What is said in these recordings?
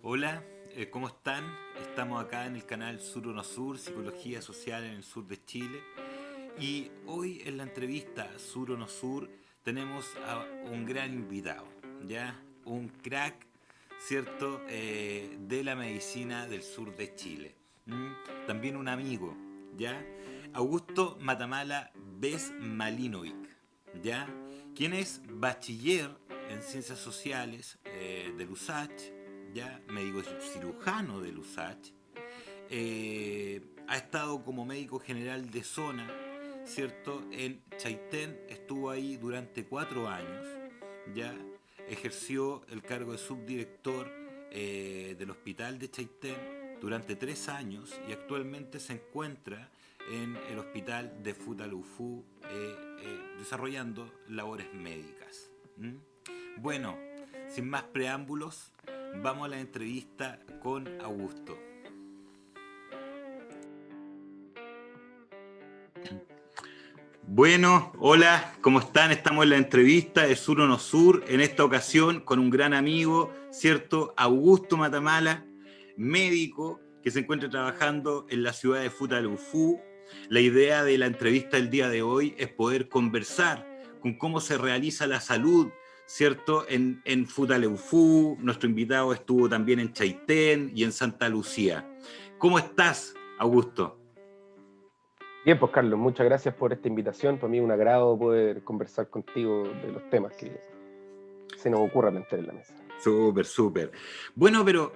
Hola, ¿cómo están? Estamos acá en el canal Sur o No Sur, Psicología Social en el sur de Chile. Y hoy en la entrevista Sur o No Sur tenemos a un gran invitado, ¿ya? Un crack, ¿cierto? De la medicina del sur de Chile. ¿Mm? También un amigo, ¿ya? Augusto Matamala Bez Malinovic, ¿ya? Quien es bachiller en Ciencias Sociales del USACH, ya médico cirujano del USACH, ha estado como médico general de zona, ¿cierto? En Chaitén estuvo ahí durante 4 años, ya ejerció el cargo de subdirector del hospital de Chaitén durante 3 años y actualmente se encuentra en el hospital de Futalufú desarrollando labores médicas. ¿Mm? Bueno, sin más preámbulos, vamos a la entrevista con Augusto. Bueno, hola, ¿cómo están? Estamos en la entrevista de Sur o No Sur, en esta ocasión con un gran amigo, ¿cierto? Augusto Matamala, médico que se encuentra trabajando en la ciudad de Futaleufú. La idea de la entrevista del día de hoy es poder conversar con cómo se realiza la salud, ¿cierto? En Futaleufú, nuestro invitado estuvo también en Chaitén y en Santa Lucía. ¿Cómo estás, Augusto? Bien, pues Carlos, muchas gracias por esta invitación. Para mí es un agrado poder conversar contigo de los temas que se nos ocurra plantear en la mesa. Súper, súper. Bueno, pero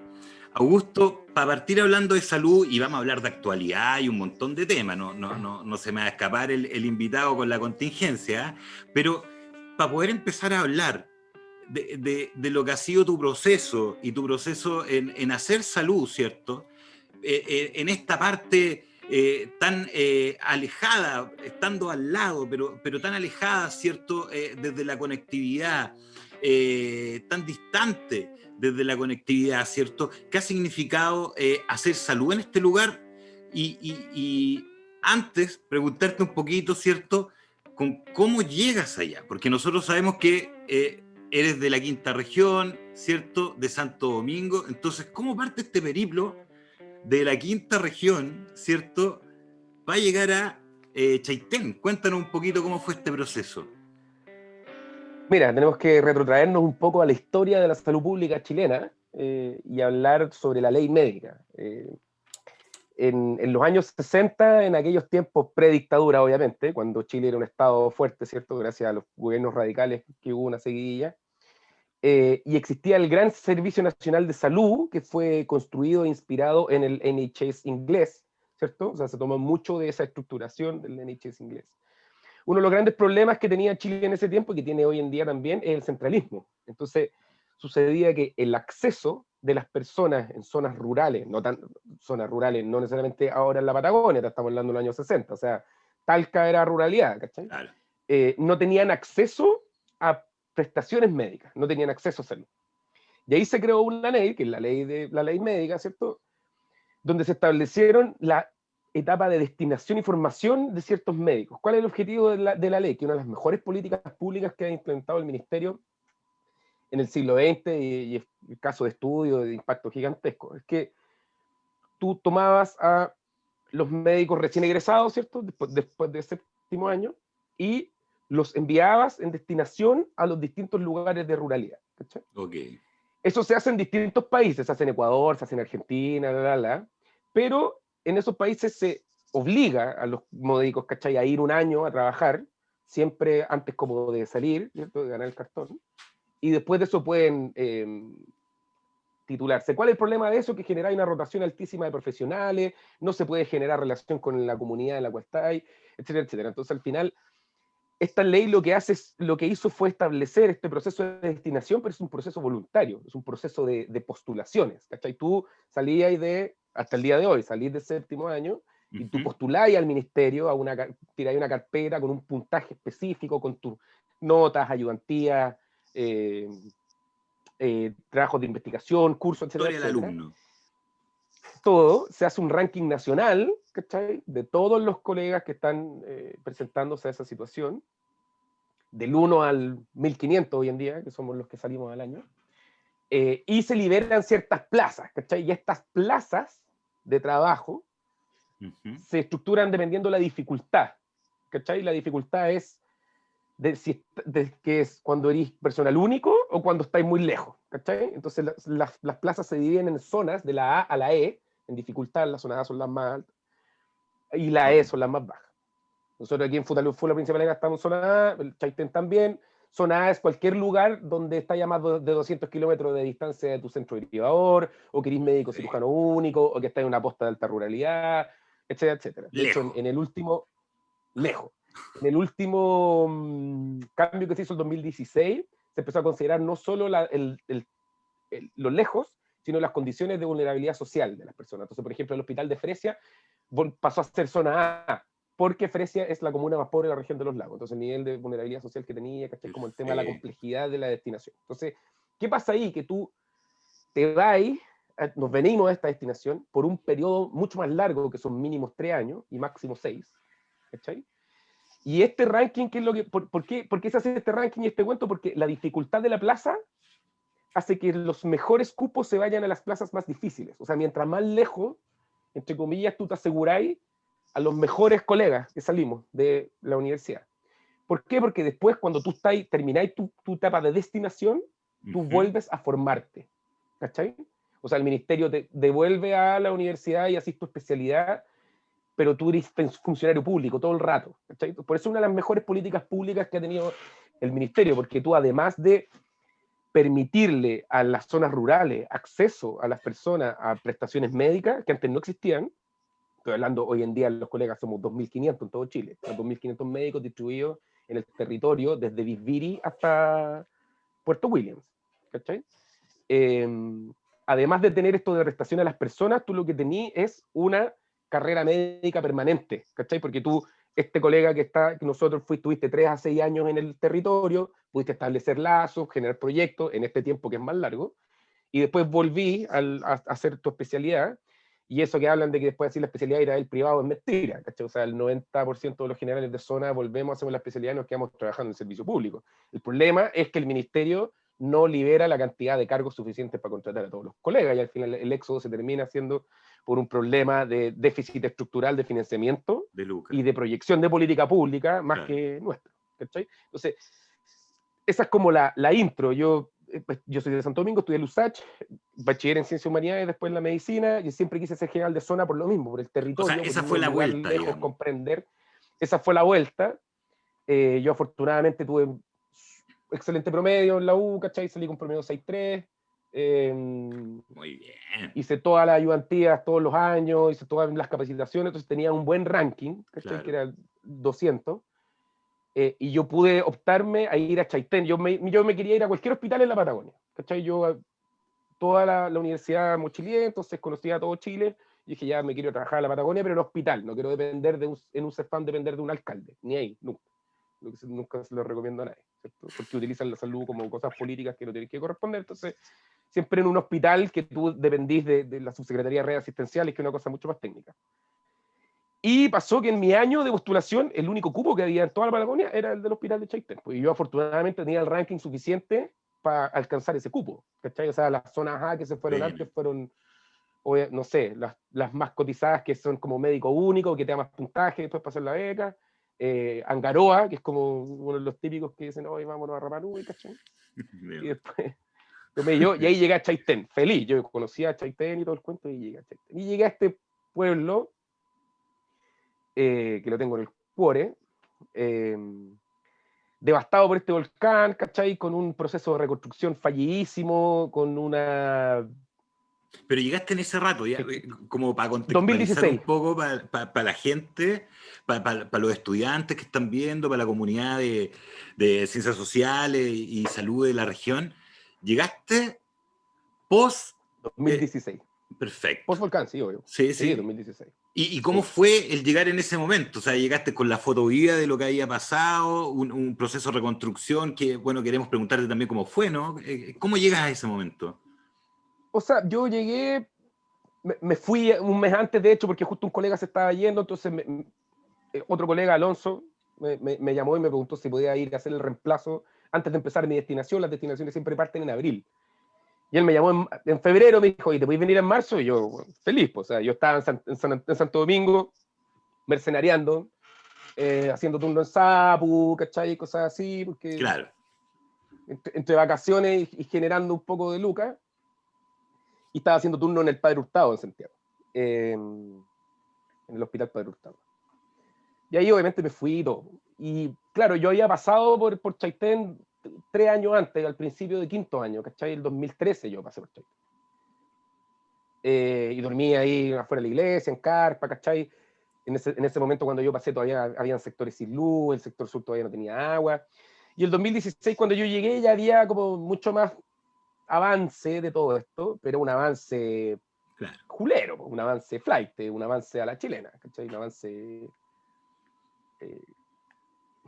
Augusto, para partir hablando de salud, y vamos a hablar de actualidad y un montón de temas, no se me va a escapar el invitado con la contingencia, pero para poder empezar a hablar de lo que ha sido tu proceso y tu proceso en hacer salud, ¿cierto? En esta parte tan alejada, estando al lado, pero tan alejada, ¿cierto? Desde la conectividad, tan distante desde la conectividad, ¿cierto? ¿Qué ha significado hacer salud en este lugar? Y antes, preguntarte un poquito, ¿cierto? Con cómo llegas allá, porque nosotros sabemos que eres de la quinta región, ¿cierto? De Santo Domingo, entonces, ¿cómo parte este periplo de la quinta región, ¿cierto? Va a llegar a Chaitén? Cuéntanos un poquito cómo fue este proceso. Mira, tenemos que retrotraernos un poco a la historia de la salud pública chilena y hablar sobre la ley médica. En los años 60, en aquellos tiempos predictadura, obviamente, cuando Chile era un estado fuerte, ¿cierto? Gracias a los gobiernos radicales que hubo una seguidilla, y existía el Gran Servicio Nacional de Salud, que fue construido e inspirado en el NHS inglés, ¿cierto? O sea, se tomó mucho de esa estructuración del NHS inglés. Uno de los grandes problemas que tenía Chile en ese tiempo, y que tiene hoy en día también, es el centralismo. Entonces, sucedía que el acceso de las personas en zonas rurales, zonas rurales, no necesariamente ahora en la Patagonia, estamos hablando de los años 60, o sea, Talca era ruralidad, ¿cachai? Claro. No tenían acceso a prestaciones médicas, no tenían acceso a salud. Y ahí se creó una ley, que es la ley médica, ¿cierto? Donde se establecieron la etapa de destinación y formación de ciertos médicos. ¿Cuál es el objetivo de la ley? Que una de las mejores políticas públicas que ha implementado el ministerio en el siglo XX y es el caso de estudio de impacto gigantesco, es que tú tomabas a los médicos recién egresados, ¿cierto? Después de séptimo año, y los enviabas en destinación a los distintos lugares de ruralidad. ¿Cachai? Ok. Eso se hace en distintos países, se hace en Ecuador, se hace en Argentina, pero en esos países se obliga a los médicos, ¿cachai?, a ir un año a trabajar, siempre antes como de salir, ¿cierto?, de ganar el cartón, y después de eso pueden titularse. ¿Cuál es el problema de eso? Que genera una rotación altísima de profesionales, no se puede generar relación con la comunidad en la cual está ahí, etcétera, etcétera. Entonces, al final, esta ley lo que hizo fue establecer este proceso de destinación, pero es un proceso voluntario, es un proceso de postulaciones, ¿cachai? Tú salías hasta el día de hoy, salís de séptimo año, y tú Ujú. postuláis al ministerio, tiráis una carpeta con un puntaje específico, con tus notas, ayudantías, eh, trabajos de investigación, cursos, etcétera, Historia del etcétera. alumno. Todo, se hace un ranking nacional, ¿cachai?, de todos los colegas que están presentándose a esa situación, del 1 al 1500 hoy en día, que somos los que salimos al año, y se liberan ciertas plazas, ¿cachai? Y estas plazas de trabajo se estructuran dependiendo de la dificultad, ¿cachai? La dificultad es de que es cuando eres personal único o cuando estáis muy lejos, ¿cachai? Entonces las plazas se dividen en zonas de la A a la E, en dificultad las zonas A son las más altas y la E son las más bajas. Nosotros aquí en Futalufú, la Principal estamos en zona A, el Chaitén también. Zona A es cualquier lugar donde está ya más de 200 kilómetros de distancia de tu centro derivador, o que eres médico cirujano único, o que estás en una posta de alta ruralidad, etcétera, etcétera. De hecho, en el último, lejos, en el último cambio que se hizo en 2016, se empezó a considerar no solo lo lejos, sino las condiciones de vulnerabilidad social de las personas. Entonces, por ejemplo, el hospital de Fresia pasó a ser zona A, porque Fresia es la comuna más pobre de la región de los lagos. Entonces, el nivel de vulnerabilidad social que tenía, ¿cachai? Como el tema de la complejidad de la destinación. Entonces, ¿qué pasa ahí? Que tú te vas, nos venimos a esta destinación por un periodo mucho más largo, que son mínimos 3 años y máximo 6, ¿cachai? Y este ranking, ¿qué es lo que, por qué se hace este ranking y este cuento? Porque la dificultad de la plaza hace que los mejores cupos se vayan a las plazas más difíciles. O sea, mientras más lejos, entre comillas, tú te aseguráis a los mejores colegas que salimos de la universidad. ¿Por qué? Porque después, cuando tú termináis tu etapa de destinación, tú vuelves a formarte. ¿Cachai? O sea, el ministerio te devuelve a la universidad y haces tu especialidad, pero tú eres funcionario público todo el rato. ¿Cachai? Por eso es una de las mejores políticas públicas que ha tenido el ministerio, porque tú, además de permitirle a las zonas rurales acceso a las personas a prestaciones médicas que antes no existían, estoy hablando hoy en día, los colegas somos 2.500 en todo Chile, 2.500 médicos distribuidos en el territorio desde Bisbiri hasta Puerto Williams, ¿cachai? Además de tener esto de prestación a las personas, tú lo que tenías es una carrera médica permanente, ¿cachai? Porque tú, este colega que nosotros tuviste 3 a 6 años en el territorio, pudiste establecer lazos, generar proyectos en este tiempo que es más largo, y después volví a hacer tu especialidad, y eso que hablan de que después de hacer la especialidad ir a el privado es mentira, ¿cachai? O sea, el 90% de los generales de zona volvemos, hacemos la especialidad y nos quedamos trabajando en el servicio público. El problema es que el ministerio no libera la cantidad de cargos suficientes para contratar a todos los colegas, y al final el éxodo se termina haciendo por un problema de déficit estructural de financiamiento y de proyección de política pública más que nuestra, ¿cachai? Entonces, esa es como la intro. Yo soy de Santo Domingo, estudié LUSACH, bachiller en Ciencias Humanidades, después en la medicina, y siempre quise ser general de zona por lo mismo, por el territorio. O sea, esa fue la vuelta, lejos, digamos. Comprender. Esa fue la vuelta. Yo afortunadamente tuve excelente promedio en la U, ¿cachai? Salí con promedio 6.3. Muy bien. Hice todas las ayudantías todos los años, hice todas las capacitaciones, entonces tenía un buen ranking, ¿cachai? Que era 200. Y yo pude optarme a ir a Chaitén. Yo me quería ir a cualquier hospital en la Patagonia, ¿cachai? Yo, toda la universidad mochilié, entonces conocía a todo Chile, y dije, ya me quiero trabajar en la Patagonia, pero en hospital, no quiero depender en un CEFAM depender de un alcalde, ni ahí, nunca. Nunca se lo recomiendo a nadie, ¿cierto? Porque utilizan la salud como cosas políticas que no tienen que corresponder, entonces siempre en un hospital que tú dependís de la subsecretaría de redes asistenciales, que es una cosa mucho más técnica. Y pasó que en mi año de postulación, el único cupo que había en toda la Patagonia era el del hospital de Chaitén. Pues yo afortunadamente tenía el ranking suficiente para alcanzar ese cupo, ¿cachai? O sea, las zonas A que se fueron antes fueron, no sé, las más cotizadas, que son como médico único, que te da más puntaje después para hacer la beca. Angaroa, que es como uno de los típicos que dicen, oye, vámonos a Rapanui, ¿cachai? Y después y ahí llegué a Chaitén, feliz. Yo conocía a Chaitén y todo el cuento, y llegué a Chaitén. Y llegué a este pueblo, que lo tengo en el cuore, devastado por este volcán, ¿cachai? Con un proceso de reconstrucción fallidísimo, con una... Pero llegaste en ese rato, ya, como para contextualizar 2016. un poco para la gente, para los estudiantes que están viendo, para la comunidad de ciencias sociales y salud de la región. Llegaste post... 2016. Perfecto. Post volcán, sí, obvio. Sí, Sí, sí. 2016. ¿Y cómo fue el llegar en ese momento? O sea, llegaste con la fotovida de lo que había pasado, un proceso de reconstrucción que, bueno, queremos preguntarte también cómo fue, ¿no? ¿Cómo llegas a ese momento? O sea, yo llegué, me fui un mes antes, de hecho, porque justo un colega se estaba yendo, entonces otro colega, Alonso, me llamó y me preguntó si podía ir a hacer el reemplazo antes de empezar mi destinación. Las destinaciones siempre parten en abril. Y él me llamó en febrero, me dijo, ¿y te puedes venir en marzo? Y yo, bueno, feliz, pues, o sea, yo estaba en Santo Domingo, mercenariando, haciendo turno en Sapu, ¿cachai? Cosas así, porque Claro. entre vacaciones y generando un poco de lucas, y estaba haciendo turno en el Padre Hurtado en Santiago, en el Hospital Padre Hurtado. Y ahí obviamente me fui y todo. Y claro, yo había pasado por Chaitén 3 años antes, al principio de quinto año, ¿cachai? El 2013 yo pasé por Chaitén. Y dormí ahí afuera de la iglesia, en carpa, ¿cachai? En ese momento cuando yo pasé todavía habían sectores sin luz, el sector sur todavía no tenía agua. Y el 2016 cuando yo llegué ya había como mucho más avance de todo esto, pero un avance Claro. culero, un avance flight, un avance a la chilena, ¿cachai? Un avance...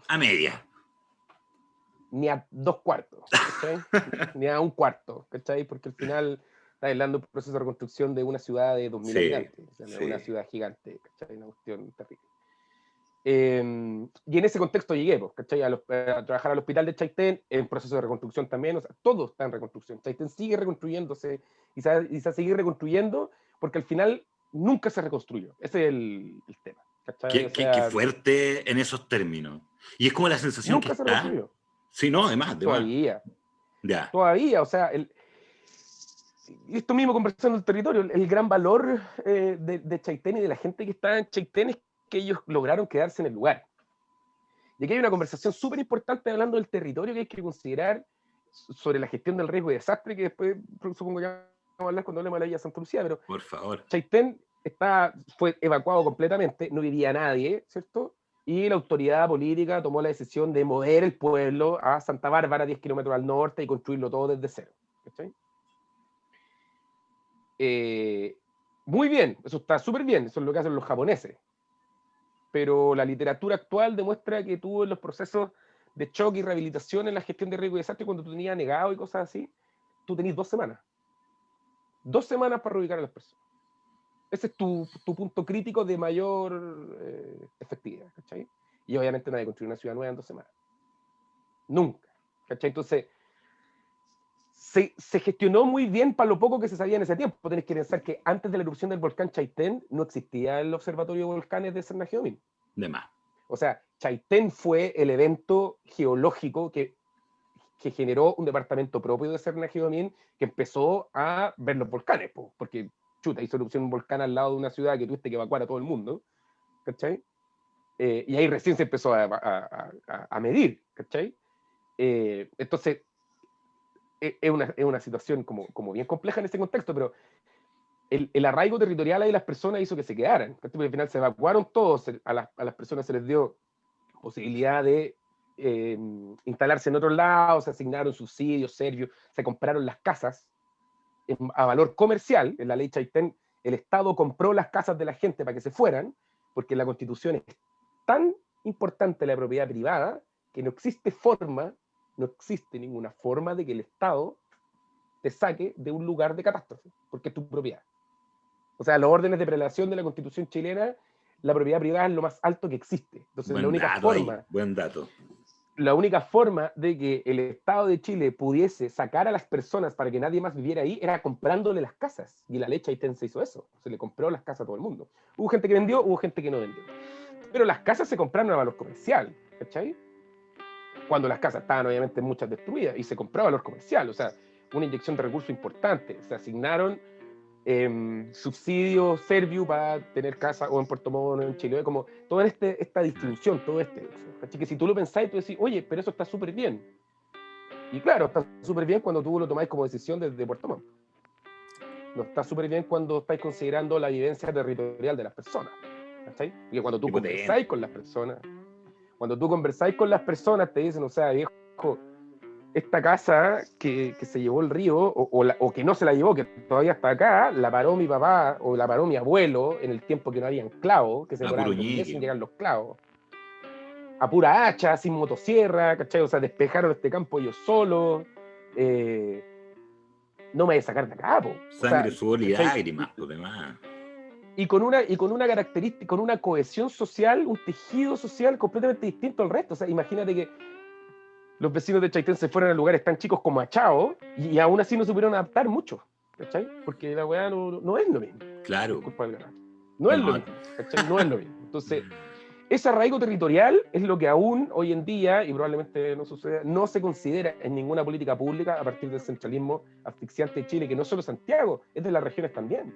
A media. ni a 2 cuartos, ¿cachai? Ni a 1 cuarto, ¿cachai? Porque al final está hablando de un proceso de reconstrucción de una ciudad de 2.000 Sí, habitantes, o sea, sí. no una ciudad gigante, ¿cachai? Una cuestión terrible. Y en ese contexto llegué, pues, ¿cachai? A trabajar al hospital de Chaitén, en proceso de reconstrucción también, o sea, todo está en reconstrucción. Chaitén sigue reconstruyéndose y se va a seguir reconstruyendo porque al final nunca se reconstruyó. Ese es el tema, ¿cachai? O Qué sea, fuerte en esos términos. Y es como la sensación que nunca se está. reconstruyó. Sí, no, además. Todavía, Ya. o sea, esto mismo conversando del territorio, el gran valor de Chaitén y de la gente que está en Chaitén es que ellos lograron quedarse en el lugar. Y aquí hay una conversación súper importante hablando del territorio que hay que considerar sobre la gestión del riesgo y desastre, que después supongo que vamos a hablar cuando hablemos de la Villa Santa Lucía, pero Por favor. Chaitén fue evacuado completamente, no vivía nadie, ¿cierto? Y la autoridad política tomó la decisión de mover el pueblo a Santa Bárbara, 10 kilómetros al norte, y construirlo todo desde cero. ¿Cachai? Muy bien, eso está súper bien, eso es lo que hacen los japoneses. Pero la literatura actual demuestra que tú en los procesos de choque y rehabilitación en la gestión de riesgo y desastre, cuando tú tenías negado y cosas así, tú tenías 2 semanas. 2 semanas para reubicar a las personas. Ese es tu punto crítico de mayor efectividad, ¿cachai? Y obviamente nadie construye una ciudad nueva en 2 semanas. Nunca, ¿cachai? Entonces, se gestionó muy bien para lo poco que se sabía en ese tiempo. Tenés que pensar que antes de la erupción del volcán Chaitén no existía el Observatorio de Volcanes de Serna-Geomín. De más. O sea, Chaitén fue el evento geológico que generó un departamento propio de Serna-Geomín que empezó a ver los volcanes, porque chuta, hizo erupción un volcán al lado de una ciudad que tuviste que evacuar a todo el mundo, ¿cachai? Y ahí recién se empezó a medir, ¿cachai? Entonces, es una situación como bien compleja en ese contexto, pero el arraigo territorial ahí de las personas hizo que se quedaran. Porque al final se evacuaron todos, a las personas se les dio posibilidad de instalarse en otros lados, se asignaron subsidios, servicios, se compraron las casas a valor comercial. En la ley Chaitén, el Estado compró las casas de la gente para que se fueran, porque en la Constitución es tan importante la propiedad privada que no existe ninguna forma de que el Estado te saque de un lugar de catástrofe, porque es tu propiedad. O sea, los órdenes de prelación de la Constitución chilena, la propiedad privada es lo más alto que existe. Entonces, Buen dato. La única forma de que el Estado de Chile pudiese sacar a las personas para que nadie más viviera ahí era comprándole las casas. Y la ley Chaitén se hizo eso. Se le compró las casas a todo el mundo. Hubo gente que vendió, hubo gente que no vendió. Pero las casas se compraron a valor comercial, ¿cachai? Cuando las casas estaban obviamente muchas destruidas y se compró a valor comercial. O sea, una inyección de recursos importante. Se asignaron subsidios Serviu para tener casa o en Puerto Montt, en Chile, como toda esta distribución, todo así que si tú lo pensáis, tú decís, oye, pero eso está súper bien. Y claro, está súper bien cuando tú lo tomáis como decisión desde Puerto Montt. No está súper bien cuando estáis considerando la vivencia territorial de las personas. ¿Cachai? Porque cuando tú conversáis con las personas, te dicen, o sea, viejo, esta casa que se llevó el río, o que no se la llevó, que todavía está acá, la paró mi papá o la paró mi abuelo en el tiempo que no habían clavos, que se demoraban 2 meses sin llegar los clavos. A pura hacha, sin motosierra, ¿cachai? O sea, despejaron este campo ellos solos. No me voy a sacar de acá, po. Sangre, sudor y lágrimas, por demás. Y con una característica, con una cohesión social, un tejido social completamente distinto al resto. O sea, imagínate que los vecinos de Chaitén se fueron a lugares tan chicos como Achao y aún así no se pudieron adaptar mucho, ¿cachai? Porque la weá no es lo mismo. Claro. Disculpa el garaje. No es lo No, mismo, ¿cachai? No es lo mismo. Entonces, ese arraigo territorial es lo que aún hoy en día, y probablemente no suceda, no se considera en ninguna política pública a partir del centralismo asfixiante de Chile, que no solo Santiago, es de las regiones también.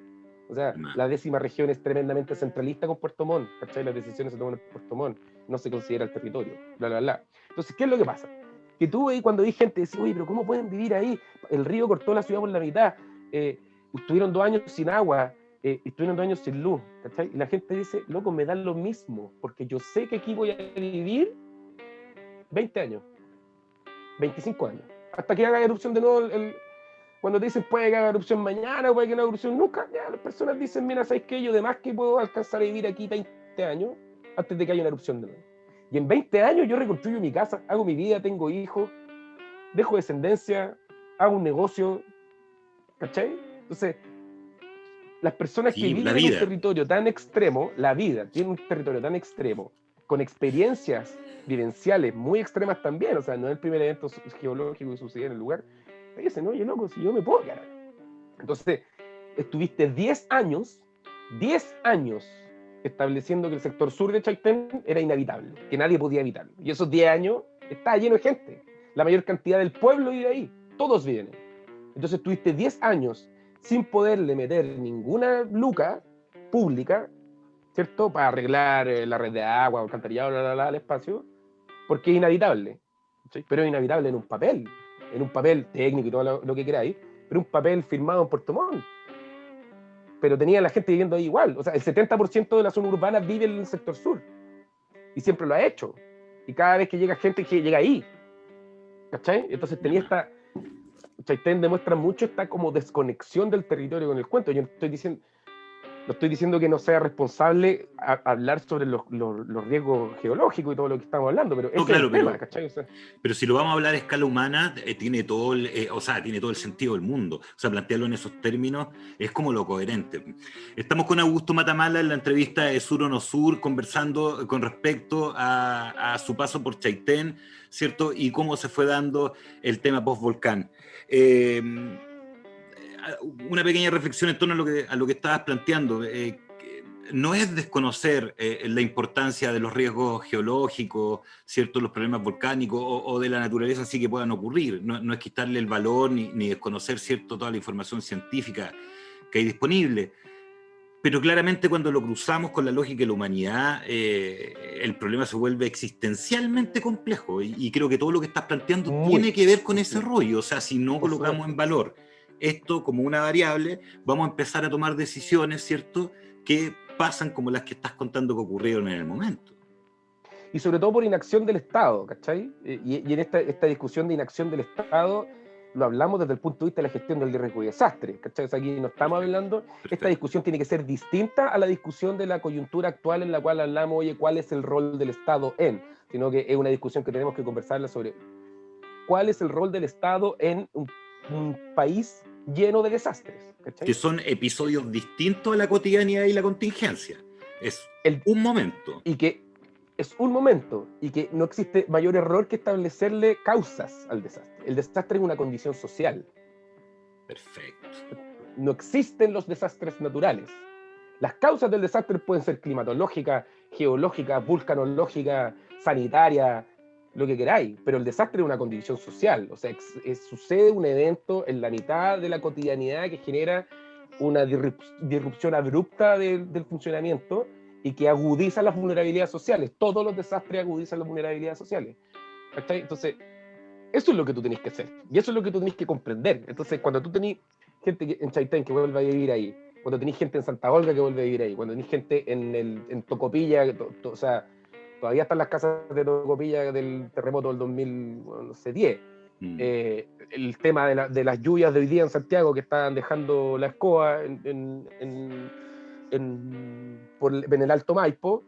O sea, la 10ª región es tremendamente centralista con Puerto Montt, ¿cachai? Las decisiones se toman en Puerto Montt, no se considera el territorio, bla, bla, bla. Entonces, ¿qué es lo que pasa? Que tú ahí cuando vi gente decir, oye, pero ¿cómo pueden vivir ahí? El río cortó la ciudad por la mitad, estuvieron 2 años sin agua, estuvieron 2 años sin luz, ¿cachai? Y la gente dice, loco, me da lo mismo, porque yo sé que aquí voy a vivir 20 años, 25 años, hasta que haga erupción de nuevo. Cuando te dicen puede que haga erupción mañana, o puede que no haga erupción nunca, ya las personas dicen, mira, ¿sabes qué? Yo de más que puedo alcanzar a vivir aquí 20 años antes de que haya una erupción de nuevo. Y en 20 años yo reconstruyo mi casa, hago mi vida, tengo hijos, dejo descendencia, hago un negocio, ¿cachai? Entonces, las personas que viven en un territorio tan extremo, la vida tiene un territorio tan extremo, con experiencias vivenciales muy extremas también, o sea, no es el primer evento geológico que sucedió en el lugar, me dicen, oye, loco, si yo me puedo quedar. Entonces, estuviste 10 años estableciendo que el sector sur de Chaitén era inhabitable, que nadie podía habitarlo. Y esos 10 años está lleno de gente. La mayor cantidad del pueblo vive ahí, todos viven ahí. Entonces, estuviste 10 años sin poderle meter ninguna luca pública, ¿cierto? Para arreglar la red de agua, alcantarillado, el espacio, porque es inhabitable. ¿Sí? Pero es inhabitable en un papel técnico y todo lo que queráis, pero un papel firmado en Puerto Montt. Pero tenía la gente viviendo ahí igual. O sea, el 70% de la zona urbana vive en el sector sur. Y siempre lo ha hecho. Y cada vez que llega gente, que llega ahí. ¿Cachai? Entonces tenía esta... Chaitén demuestra mucho esta como desconexión del territorio con el cuento. Yo no estoy diciendo que no sea responsable hablar sobre los riesgos geológicos y todo lo que estamos hablando, pero no, claro, es el tema, ¿cachai? O sea, pero si lo vamos a hablar a escala humana, tiene todo tiene todo el sentido del mundo. O sea, plantearlo en esos términos es como lo coherente. Estamos con Augusto Matamala en la entrevista de Sur o No Sur, conversando con respecto a su paso por Chaitén, ¿cierto? Y cómo se fue dando el tema post-volcán. Una pequeña reflexión en torno a lo que estabas planteando. No es desconocer la importancia de los riesgos geológicos, ¿cierto? Los problemas volcánicos o de la naturaleza así que puedan ocurrir. No es quitarle el valor ni desconocer, ¿cierto?, toda la información científica que hay disponible. Pero claramente cuando lo cruzamos con la lógica de la humanidad, el problema se vuelve existencialmente complejo. Y creo que todo lo que estás planteando tiene que ver con ese rollo. O sea, si no colocamos en valor esto como una variable, vamos a empezar a tomar decisiones, ¿cierto?, que pasan como las que estás contando que ocurrieron en el momento. Y sobre todo por inacción del Estado, ¿cachai? Y en esta discusión de inacción del Estado lo hablamos desde el punto de vista de la gestión del riesgo y desastre, ¿cachai? O sea, aquí no estamos hablando, perfecto. Esta discusión tiene que ser distinta a la discusión de la coyuntura actual en la cual hablamos, oye, ¿cuál es el rol del Estado en? Sino que es una discusión que tenemos que conversarla sobre cuál es el rol del Estado en un país lleno de desastres, ¿cachai? Que son episodios distintos a la cotidianidad y la contingencia. Es un momento. Y que es un momento, y que no existe mayor error que establecerle causas al desastre. El desastre es una condición social. Perfecto. No existen los desastres naturales. Las causas del desastre pueden ser climatológicas, geológicas, vulcanológicas, sanitarias, lo que queráis, pero el desastre es una condición social. O sea, sucede un evento en la mitad de la cotidianidad que genera una disrupción abrupta del funcionamiento y que agudiza las vulnerabilidades sociales. Todos los desastres agudizan las vulnerabilidades sociales. ¿Cachai? Entonces, eso es lo que tú tenés que hacer. Y eso es lo que tú tenés que comprender. Entonces, cuando tú tenés gente en Chaitén que vuelve a vivir ahí, cuando tenés gente en Santa Olga que vuelve a vivir ahí, cuando tenés gente en Tocopilla, o sea, todavía están las casas de Tocopilla del terremoto del 2010. El tema de las lluvias de hoy día en Santiago que están dejando la escoba en el Alto Maipo,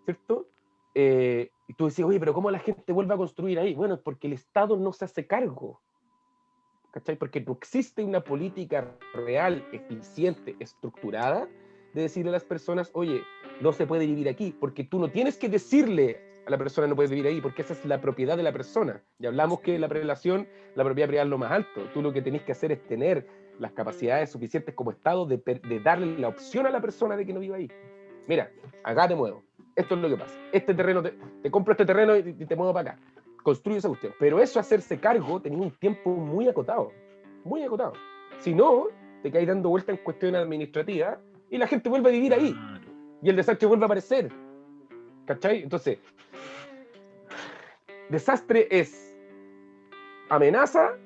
¿cierto? Y tú decías, oye, pero ¿cómo la gente vuelve a construir ahí? Bueno, es porque el Estado no se hace cargo, ¿cachai? Porque no existe una política real, eficiente, estructurada de decirle a las personas, oye, no se puede vivir aquí, porque tú no tienes que decirle a la persona no puede vivir ahí, porque esa es la propiedad de la persona. Ya hablamos que la prelación, la propiedad privada es lo más alto. Tú lo que tenés que hacer es tener las capacidades suficientes como Estado de darle la opción a la persona de que no viva ahí. Mira, acá te muevo. Esto es lo que pasa. Este terreno, te compro este terreno y te muevo para acá. Construye esa cuestión. Pero eso, hacerse cargo, tenía un tiempo muy acotado. Muy acotado. Si no, te caes dando vueltas en cuestiones administrativas y la gente vuelve a vivir ahí. Y el desastre vuelve a aparecer. ¿Cachai? Entonces, desastre es amenaza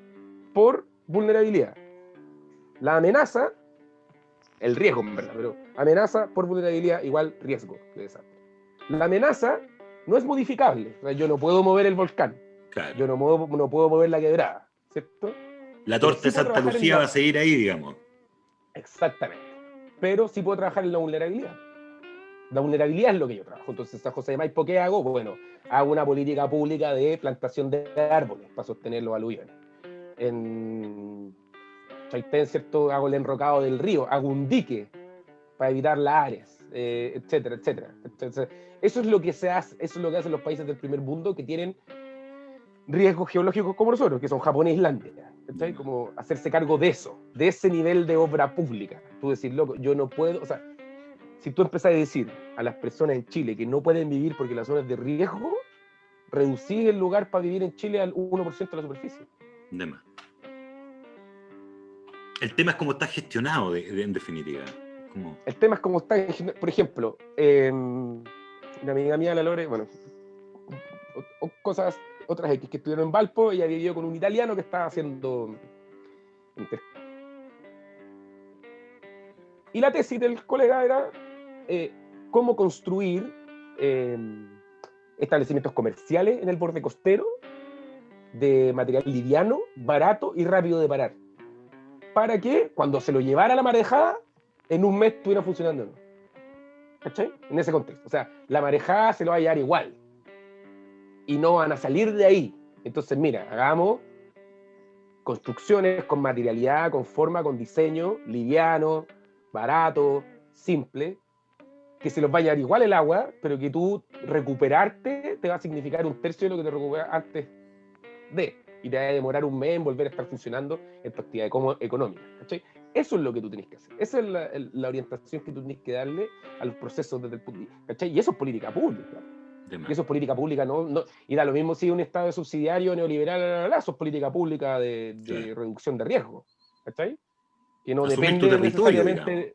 por vulnerabilidad. La amenaza, el riesgo en verdad, pero amenaza por vulnerabilidad igual riesgo de desastre. La amenaza no es modificable. O sea, yo no puedo mover el volcán. Claro. Yo no puedo mover la quebrada, ¿cierto? La torta de Santa Lucía va a seguir ahí, digamos. Exactamente. Pero sí puedo trabajar en la vulnerabilidad. La vulnerabilidad es lo que yo trabajo. Entonces, San José de Maipo, ¿qué hago? Bueno, hago una política pública de plantación de árboles para sostener los aluviones. En Chaitén, ¿cierto? Hago el enrocado del río, hago un dique para evitar las áreas, etcétera, etcétera. Entonces, eso es lo que se hace, eso es lo que hacen los países del primer mundo que tienen riesgos geológicos como nosotros, que son Japón e Islandia. ¿Cachai? Como hacerse cargo de eso, de ese nivel de obra pública. Tú decir, loco, yo no puedo, o sea, si tú empezás a decir a las personas en Chile que no pueden vivir porque la zona es de riesgo, reducir el lugar para vivir en Chile al 1% de la superficie. De más. El tema es cómo está gestionado, en definitiva. ¿Cómo? El tema es cómo está, por ejemplo, una amiga mía, la Lore, bueno, otras X que estuvieron en Valpo, ella vivió con un italiano que estaba haciendo y la tesis del colega era cómo construir establecimientos comerciales en el borde costero de material liviano, barato y rápido de parar, para que cuando se lo llevara la marejada en un mes estuviera funcionando, ¿no? ¿Cachai? En ese contexto, o sea, la marejada se lo va a llevar igual y no van a salir de ahí. Entonces, mira, hagamos construcciones con materialidad, con forma, con diseño, liviano, barato, simple, que se los va a llevar igual el agua, pero que tú recuperarte te va a significar un tercio de lo que te recuperas antes de, y te va a demorar un mes en volver a estar funcionando en tu actividad económica. ¿Cachai? Eso es lo que tú tienes que hacer. Esa es la orientación que tú tienes que darle a los procesos desde el punto de vista. ¿Cachai? Y eso es política pública. Y eso es política pública, no, y da lo mismo si es un Estado subsidiario, neoliberal, eso es política pública de reducción de riesgo. ¿Cachai? Que no asumir depende tu territorio, necesariamente.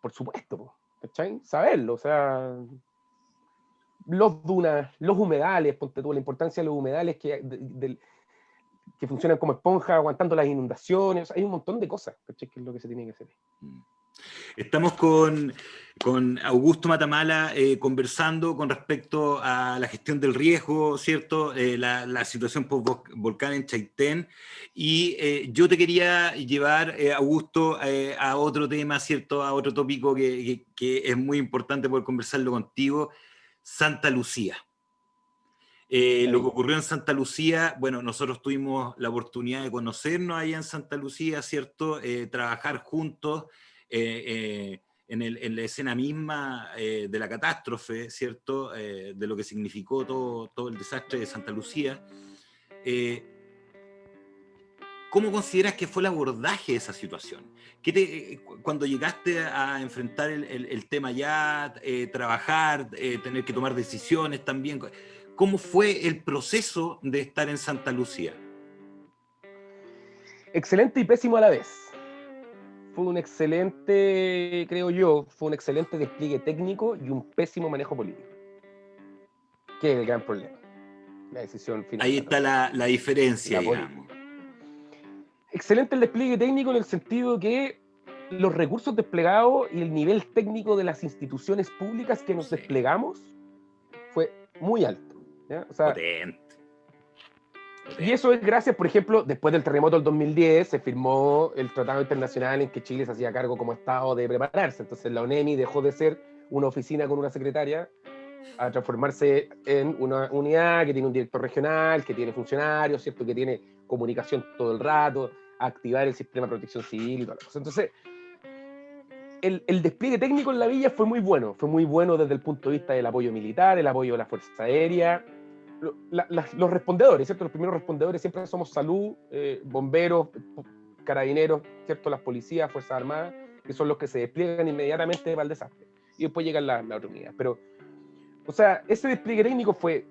Por supuesto, ¿cachai? Saberlo, o sea, los dunas, los humedales, ponte tú, la importancia de los humedales que funcionan como esponja aguantando las inundaciones, hay un montón de cosas, ¿cachai? Que es lo que se tiene que hacer. Estamos con Augusto Matamala conversando con respecto a la gestión del riesgo, ¿cierto? La situación post-volcán en Chaitén. Y yo te quería llevar, Augusto, a otro tema, ¿cierto? A otro tópico que es muy importante poder conversarlo contigo, Santa Lucía. Lo que ocurrió en Santa Lucía, bueno, nosotros tuvimos la oportunidad de conocernos allá en Santa Lucía, ¿cierto? Trabajar juntos en la escena misma de la catástrofe, ¿cierto? De lo que significó todo el desastre de Santa Lucía. ¿Cómo consideras que fue el abordaje de esa situación? Cuando llegaste a enfrentar el tema ya, trabajar, tener que tomar decisiones también, ¿cómo fue el proceso de estar en Santa Lucía? Excelente y pésimo a la vez. Fue un excelente, creo yo, fue un excelente despliegue técnico y un pésimo manejo político. Que es el gran problema. La decisión final. Ahí está la diferencia, digamos. Excelente el despliegue técnico en el sentido que los recursos desplegados y el nivel técnico de las instituciones públicas que nos desplegamos fue muy alto. ¿Ya? O sea, Potente. Y eso es gracias, por ejemplo, después del terremoto del 2010 se firmó el tratado internacional en que Chile se hacía cargo como Estado de prepararse. Entonces la ONEMI dejó de ser una oficina con una secretaria a transformarse en una unidad que tiene un director regional, que tiene funcionarios, ¿cierto? Que tiene comunicación todo el rato, a activar el sistema de protección civil y todas las cosas. Entonces, el despliegue técnico en la villa fue muy bueno desde el punto de vista del apoyo militar, el apoyo de la Fuerza Aérea, los respondedores, ¿cierto? Los primeros respondedores siempre somos salud, bomberos, carabineros, ¿cierto? Las policías, Fuerzas Armadas, que son los que se despliegan inmediatamente para el desastre. Y después llegan las otras unidades. Pero, o sea, ese despliegue técnico fue,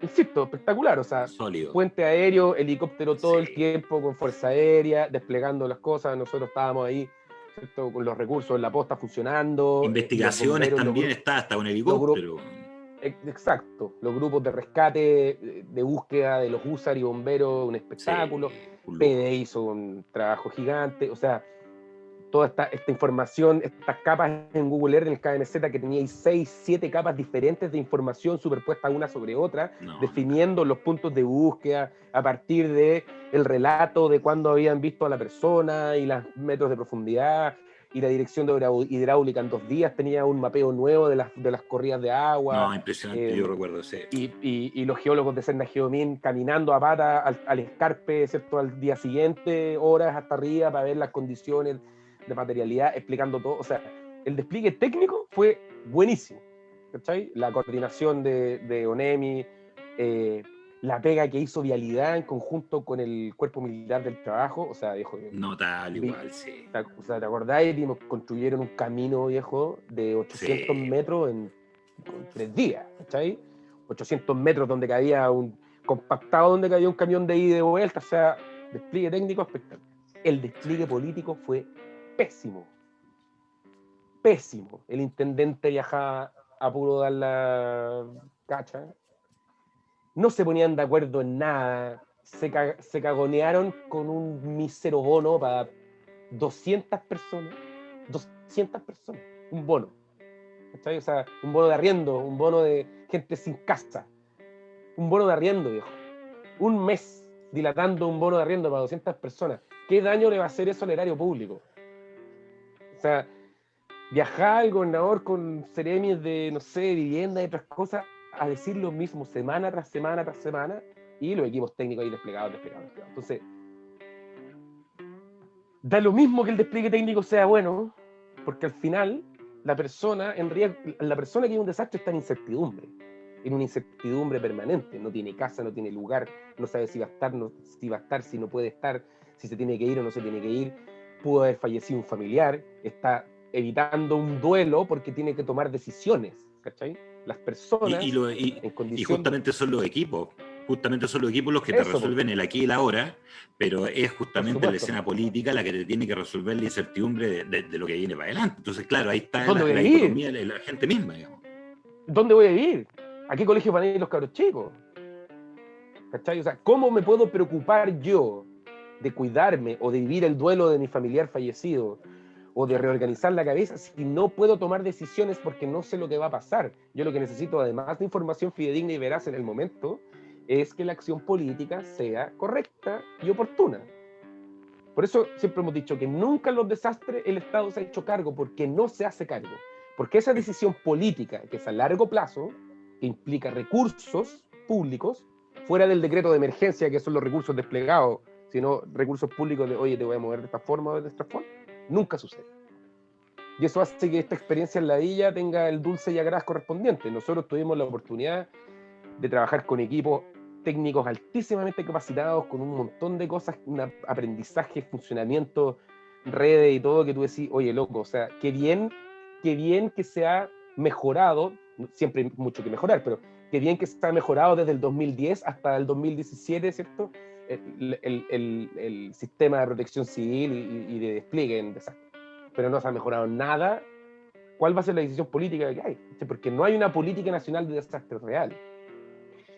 insisto, espectacular. O sea, Sólido. puente aéreo, helicóptero todo Sí. el tiempo, con Fuerza Aérea, desplegando las cosas. Nosotros estábamos ahí, ¿cierto? Con los recursos en la posta funcionando. Investigaciones también está hasta un helicóptero. Exacto, los grupos de rescate, de búsqueda de los húsares y bomberos, un espectáculo. Sí, un lujo. PDI hizo un trabajo gigante, o sea, toda esta información, estas capas en Google Earth, en el KNZ, que tenía 6, 7 capas diferentes de información superpuestas una sobre otra, definiendo los puntos de búsqueda a partir de el relato de cuándo habían visto a la persona y los metros de profundidad, y la dirección de hidráulica en 2 días tenía un mapeo nuevo de las corridas de agua. No, impresionante, yo recuerdo, sí. Y los geólogos de Serna Geomín caminando a pata al escarpe, ¿cierto? Al día siguiente, horas hasta arriba para ver las condiciones de materialidad, explicando todo. O sea, el despliegue técnico fue buenísimo, ¿cachai? La coordinación de ONEMI, la pega que hizo Vialidad en conjunto con el Cuerpo Militar del Trabajo, o sea, viejo. Notable, igual, sí. O sea, ¿te acordáis? Construyeron un camino, viejo, de 800 metros en 3 días, ¿cachai? 800 metros donde cabía compactado donde cabía un camión de ida y de vuelta, o sea, despliegue técnico espectacular. El despliegue político fue pésimo. Pésimo. El intendente viajaba a puro dar la cacha. No se ponían de acuerdo en nada. Se cagonearon con un mísero bono para 200 personas. 200 personas. Un bono. ¿Cachai? O sea, un bono de arriendo, un bono de gente sin casa. Un bono de arriendo, viejo. Un mes dilatando un bono de arriendo para 200 personas. ¿Qué daño le va a hacer eso al erario público? O sea, viajar el gobernador con seremis de, no sé, vivienda y otras cosas, a decir lo mismo semana tras semana tras semana, y los equipos técnicos ahí desplegados. Entonces, da lo mismo que el despliegue técnico sea bueno, porque al final la persona que vive un desastre está en una incertidumbre permanente, no tiene casa, no tiene lugar, no sabe si va a estar, si no puede estar, si se tiene que ir o no se tiene que ir, pudo haber fallecido un familiar, está evitando un duelo porque tiene que tomar decisiones, ¿cachai? Las personas y justamente son los equipos los que te resuelven el aquí y el ahora, pero es justamente la escena política la que te tiene que resolver la incertidumbre de lo que viene para adelante. Entonces, claro, ahí está la economía de la gente misma, digamos. ¿Dónde voy a vivir? ¿A qué colegio van a ir los cabros chicos? ¿Cachai? O sea, ¿cómo me puedo preocupar yo de cuidarme o de vivir el duelo de mi familiar fallecido o de reorganizar la cabeza si no puedo tomar decisiones porque no sé lo que va a pasar? Yo lo que necesito, además de información fidedigna y veraz en el momento, es que la acción política sea correcta y oportuna. Por eso siempre hemos dicho que nunca en los desastres el Estado se ha hecho cargo, porque no se hace cargo. Porque esa decisión política, que es a largo plazo, que implica recursos públicos, fuera del decreto de emergencia, que son los recursos desplegados, sino recursos públicos de, oye, te voy a mover de esta forma o de esta forma, nunca sucede. Y eso hace que esta experiencia en la villa tenga el dulce y agraz correspondiente. Nosotros tuvimos la oportunidad de trabajar con equipos técnicos altísimamente capacitados, con un montón de cosas, un aprendizaje, funcionamiento, redes y todo, que tú decís, oye, loco, o sea, qué bien que se ha mejorado, siempre hay mucho que mejorar, pero qué bien que se ha mejorado desde el 2010 hasta el 2017, ¿cierto? El sistema de protección civil y de despliegue en desastre. Pero no se ha mejorado nada. ¿Cuál va a ser la decisión política que hay? Porque no hay una política nacional de desastres real.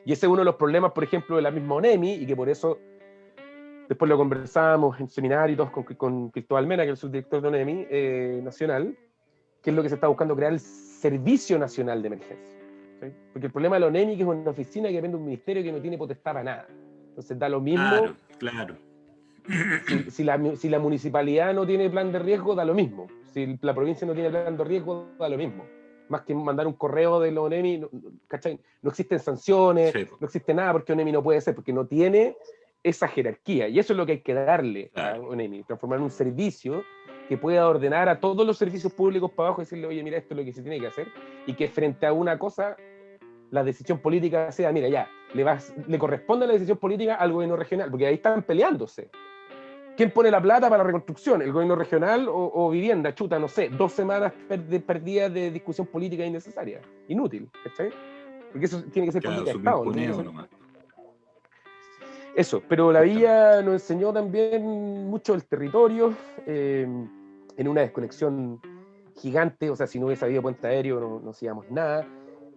Y ese es uno de los problemas, por ejemplo, de la misma ONEMI, y que por eso después lo conversábamos en seminario y todos con Cristóbal Mena, que es el subdirector de ONEMI nacional, que es lo que se está buscando, crear el Servicio Nacional de Emergencia. ¿Sí? Porque el problema de la ONEMI, que es una oficina que depende de un ministerio que no tiene potestad para nada. Entonces da lo mismo. Claro. Si la municipalidad no tiene plan de riesgo, da lo mismo. Si la provincia no tiene plan de riesgo, da lo mismo. Más que mandar un correo de la ONEMI, ¿cachai? No existen sanciones, no existe nada porque ONEMI no puede ser, porque no tiene esa jerarquía. Y eso es lo que hay que darle a ONEMI, transformar en un servicio que pueda ordenar a todos los servicios públicos para abajo y decirle, oye, mira, esto es lo que se tiene que hacer, y que frente a una cosa, la decisión política sea, mira, ya, le corresponde la decisión política al gobierno regional, porque ahí están peleándose. ¿Quién pone la plata para la reconstrucción? ¿El gobierno regional o vivienda? Chuta, no sé, 2 semanas perdidas de discusión política innecesaria, inútil, ¿cachai? Porque eso tiene que ser Claro, política de Estado. No tiene que ser... nomás. Eso, pero la villa nos enseñó también mucho del territorio, en una desconexión gigante, o sea, si no hubiese habido puente aéreo no hacíamos nada,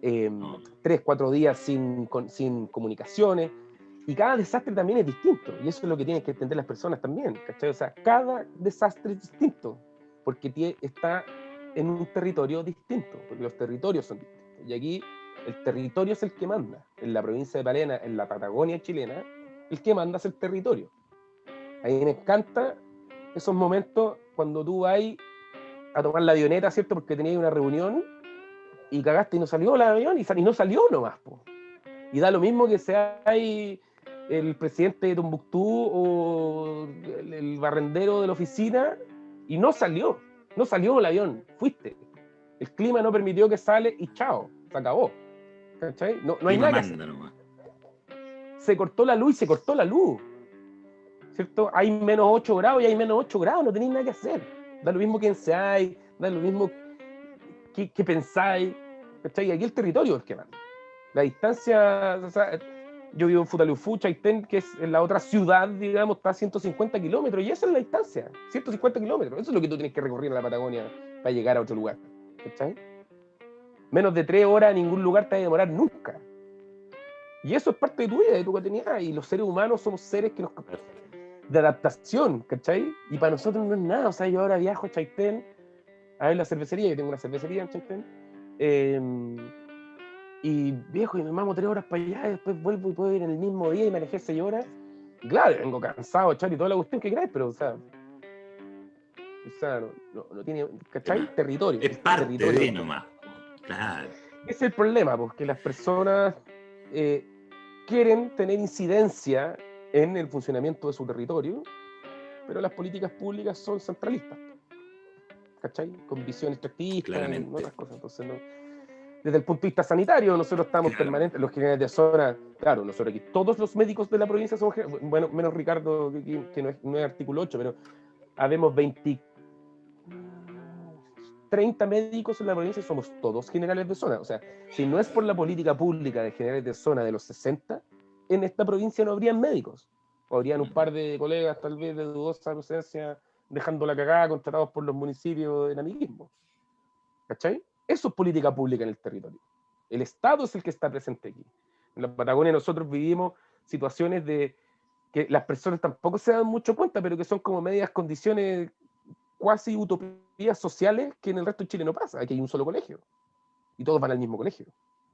3, 4 días sin comunicaciones, y cada desastre también es distinto, y eso es lo que tienen que entender las personas también, ¿cachai? O sea, cada desastre es distinto, porque está en un territorio distinto, porque los territorios son distintos, y aquí el territorio es el que manda, en la provincia de Palena, en la Patagonia chilena, el que manda es el territorio. A mí me encanta esos momentos cuando tú vas a tomar la avioneta, ¿cierto? Porque tenías una reunión y cagaste y no salió el avión y no salió nomás, po. Y da lo mismo que sea ahí el presidente de Tombuctú o el barrendero de la oficina, y no salió el avión, fuiste. El clima no permitió que sale y chao, se acabó. ¿Cachai? No hay nada que hacer. Se cortó la luz y se cortó la luz. ¿Cierto? Hay menos 8 grados y hay menos 8 grados, no tenéis nada que hacer. Da lo mismo quién seáis, da lo mismo qué pensáis. ¿Cachai? Y aquí el territorio es el que manda. La distancia, o sea, yo vivo en Futaleufú, Chaitén, que es en la otra ciudad, digamos, está a 150 kilómetros, y esa es la distancia, 150 kilómetros. Eso es lo que tú tienes que recorrer en la Patagonia para llegar a otro lugar. ¿Cachai? Menos de 3 horas en ningún lugar te va a demorar nunca. Y eso es parte de tu vida, de tu cotidianidad, y los seres humanos somos seres que de adaptación, ¿cachai? Y para nosotros no es nada. O sea, yo ahora viajo a Chaitén a ver la cervecería, yo tengo una cervecería en Chaitén, y viejo, y me mamo 3 horas para allá, y después vuelvo y puedo ir en el mismo día y manejé 6 horas. Claro, vengo cansado, echar y toda la cuestión que queráis, pero, o sea, no tiene, ¿cachai? Territorio. Es parte territorio de nomás. Claro. Ese es el problema, porque las personas quieren tener incidencia en el funcionamiento de su territorio, pero las políticas públicas son centralistas, ¿cachai? Con visión extractivista y otras cosas. Entonces, desde el punto de vista sanitario, nosotros estamos permanentes, los generales de zona, claro, nosotros aquí, todos los médicos de la provincia somos, bueno, menos Ricardo, que no es artículo 8, pero habemos 30 médicos en la provincia y somos todos generales de zona. O sea, si no es por la política pública de generales de zona de los 60, en esta provincia no habrían médicos. O habrían un par de colegas, tal vez de dudosa procedencia, dejando la cagada, contratados por los municipios en amiguismo. ¿Cachai? Eso es política pública en el territorio. El Estado es el que está presente aquí. En la Patagonia nosotros vivimos situaciones de que las personas tampoco se dan mucho cuenta, pero que son como medias condiciones cuasi utopías sociales que en el resto de Chile no pasa. Aquí hay un solo colegio y todos van al mismo colegio.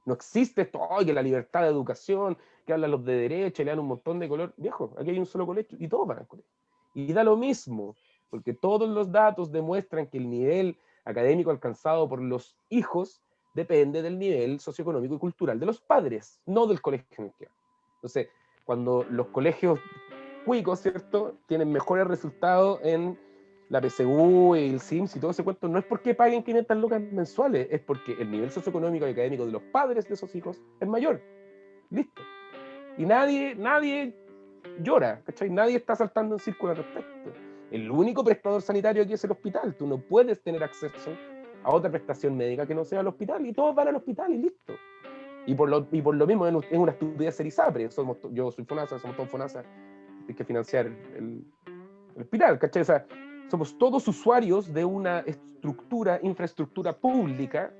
No existe esto, que la libertad de educación, que hablan los de derecha y le dan un montón de color. Viejo, aquí hay un solo colegio y todos van al colegio. Y da lo mismo, porque todos los datos demuestran que el nivel académico alcanzado por los hijos depende del nivel socioeconómico y cultural de los padres, no del colegio en el que van. Entonces, cuando los colegios cuicos, ¿cierto?, tienen mejores resultados en la PSU, el SIMS y todo ese cuento, no es porque paguen 500 lucas mensuales, es porque el nivel socioeconómico y académico de los padres de esos hijos es mayor. Listo. Y nadie llora, ¿cachai? Nadie está saltando en círculo al respecto. El único prestador sanitario aquí es el hospital. Tú no puedes tener acceso a otra prestación médica que no sea el hospital, y todos van al hospital y listo. Y por lo mismo es una estupidez ser ISAPRE. Yo soy FONASA, somos todos FONASA, hay que financiar el hospital, ¿cachai? O sea, somos todos usuarios de una infraestructura pública,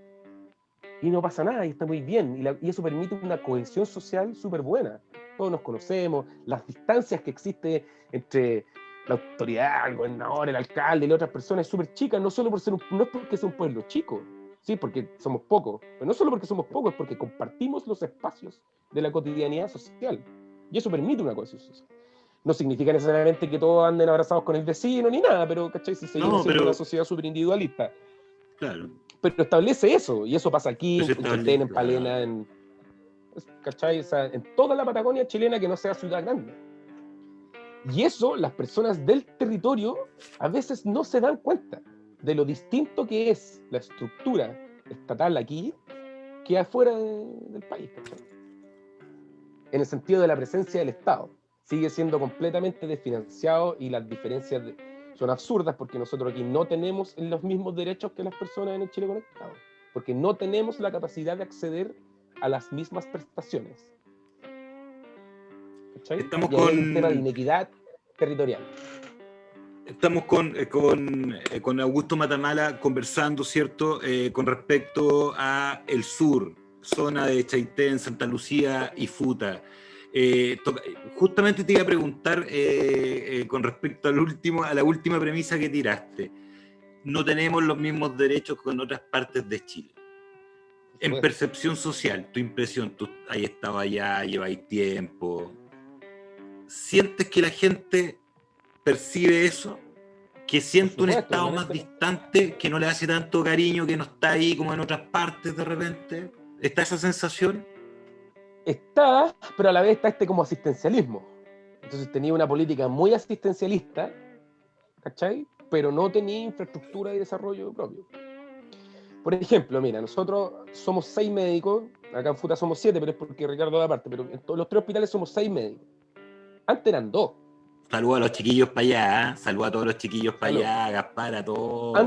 y no pasa nada, y está muy bien, y eso permite una cohesión social súper buena. Todos nos conocemos, las distancias que existen entre la autoridad, el gobernador, el alcalde y las otras personas es súper chica, no es porque sea un pueblo chico, sí, porque somos pocos, pero no solo porque somos pocos, es porque compartimos los espacios de la cotidianidad social, y eso permite una cohesión social. No significa necesariamente que todos anden abrazados con el vecino ni nada, pero ¿cachai? Si seguimos siendo una sociedad súper individualista. Claro. Pero establece eso, y eso pasa aquí, en Chaitén, en Palena, ¿cachai? O sea, en toda la Patagonia chilena que no sea ciudad grande. Y eso las personas del territorio a veces no se dan cuenta de lo distinto que es la estructura estatal aquí que afuera del país, ¿cachai? En el sentido de la presencia del Estado. Sigue siendo completamente desfinanciado y las diferencias son absurdas porque nosotros aquí no tenemos los mismos derechos que las personas en el Chile Conectado, porque no tenemos la capacidad de acceder a las mismas prestaciones. ¿Cachai? Estamos Y ahí hay un tema de inequidad territorial. Estamos con Augusto Matamala conversando, ¿cierto?, con respecto a el sur, zona de Chaitén, Santa Lucía y Futa. Justamente te iba a preguntar con respecto a la última premisa que tiraste. No tenemos los mismos derechos con otras partes de Chile. En percepción social, tu impresión, tú has estado allá, lleváis tiempo. ¿Sientes que la gente percibe eso? ¿Que siente un estado más distante, que no le hace tanto cariño, que no está ahí como en otras partes de repente? ¿Está esa sensación? Está, pero a la vez está este como asistencialismo. Entonces tenía una política muy asistencialista, ¿cachai? Pero no tenía infraestructura y desarrollo propio. Por ejemplo, mira, nosotros somos 6 médicos, acá en Futa somos 7, pero es porque Ricardo da parte, pero en todos los 3 hospitales somos 6 médicos. Antes eran 2. Saludos a los chiquillos para allá, ¿eh? Saludos a todos los chiquillos para allá, Gaspar, a todos.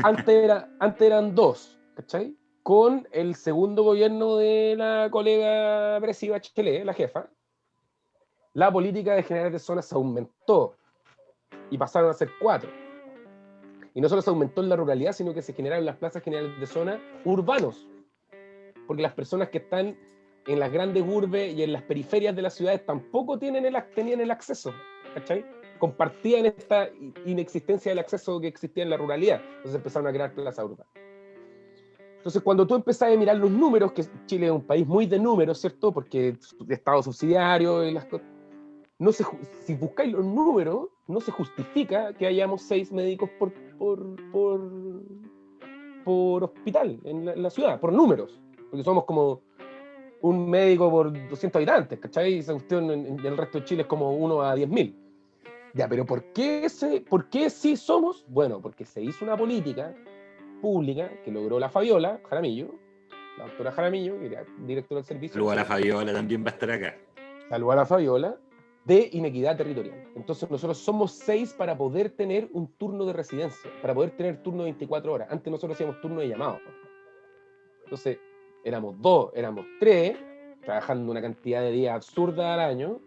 Antes eran 2, ¿cachai? Con el segundo gobierno de la colega Bresi Bachelet, la jefa, la política de generales de zonas se aumentó y pasaron a ser 4. Y no solo se aumentó en la ruralidad, sino que se generaron las plazas generales de zona urbanos. Porque las personas que están en las grandes urbes y en las periferias de las ciudades tampoco tenían el acceso, ¿cachai? Compartían esta inexistencia del acceso que existía en la ruralidad. Entonces empezaron a crear plazas urbanas. Entonces, cuando tú empezás a mirar los números, que Chile es un país muy de números, ¿cierto? Porque el Estado subsidiario y las cosas, si buscáis los números, no se justifica que hayamos 6 médicos por hospital en la ciudad, por números. Porque somos como un médico por 200 habitantes, ¿cachai? Y esa cuestión en el resto de Chile es como 1 a 10.000. Ya, pero ¿por qué sí somos? Bueno, porque se hizo una política pública que logró la Fabiola Jaramillo, la doctora Jaramillo, que era directora del servicio. Saludos a la Fabiola, también va a estar acá. Saludos a la Fabiola, de inequidad territorial. Entonces nosotros somos 6 para poder tener un turno de residencia, para poder tener turno de 24 horas. Antes nosotros hacíamos turno de llamado. Entonces, éramos 2, éramos 3, trabajando una cantidad de días absurda al año.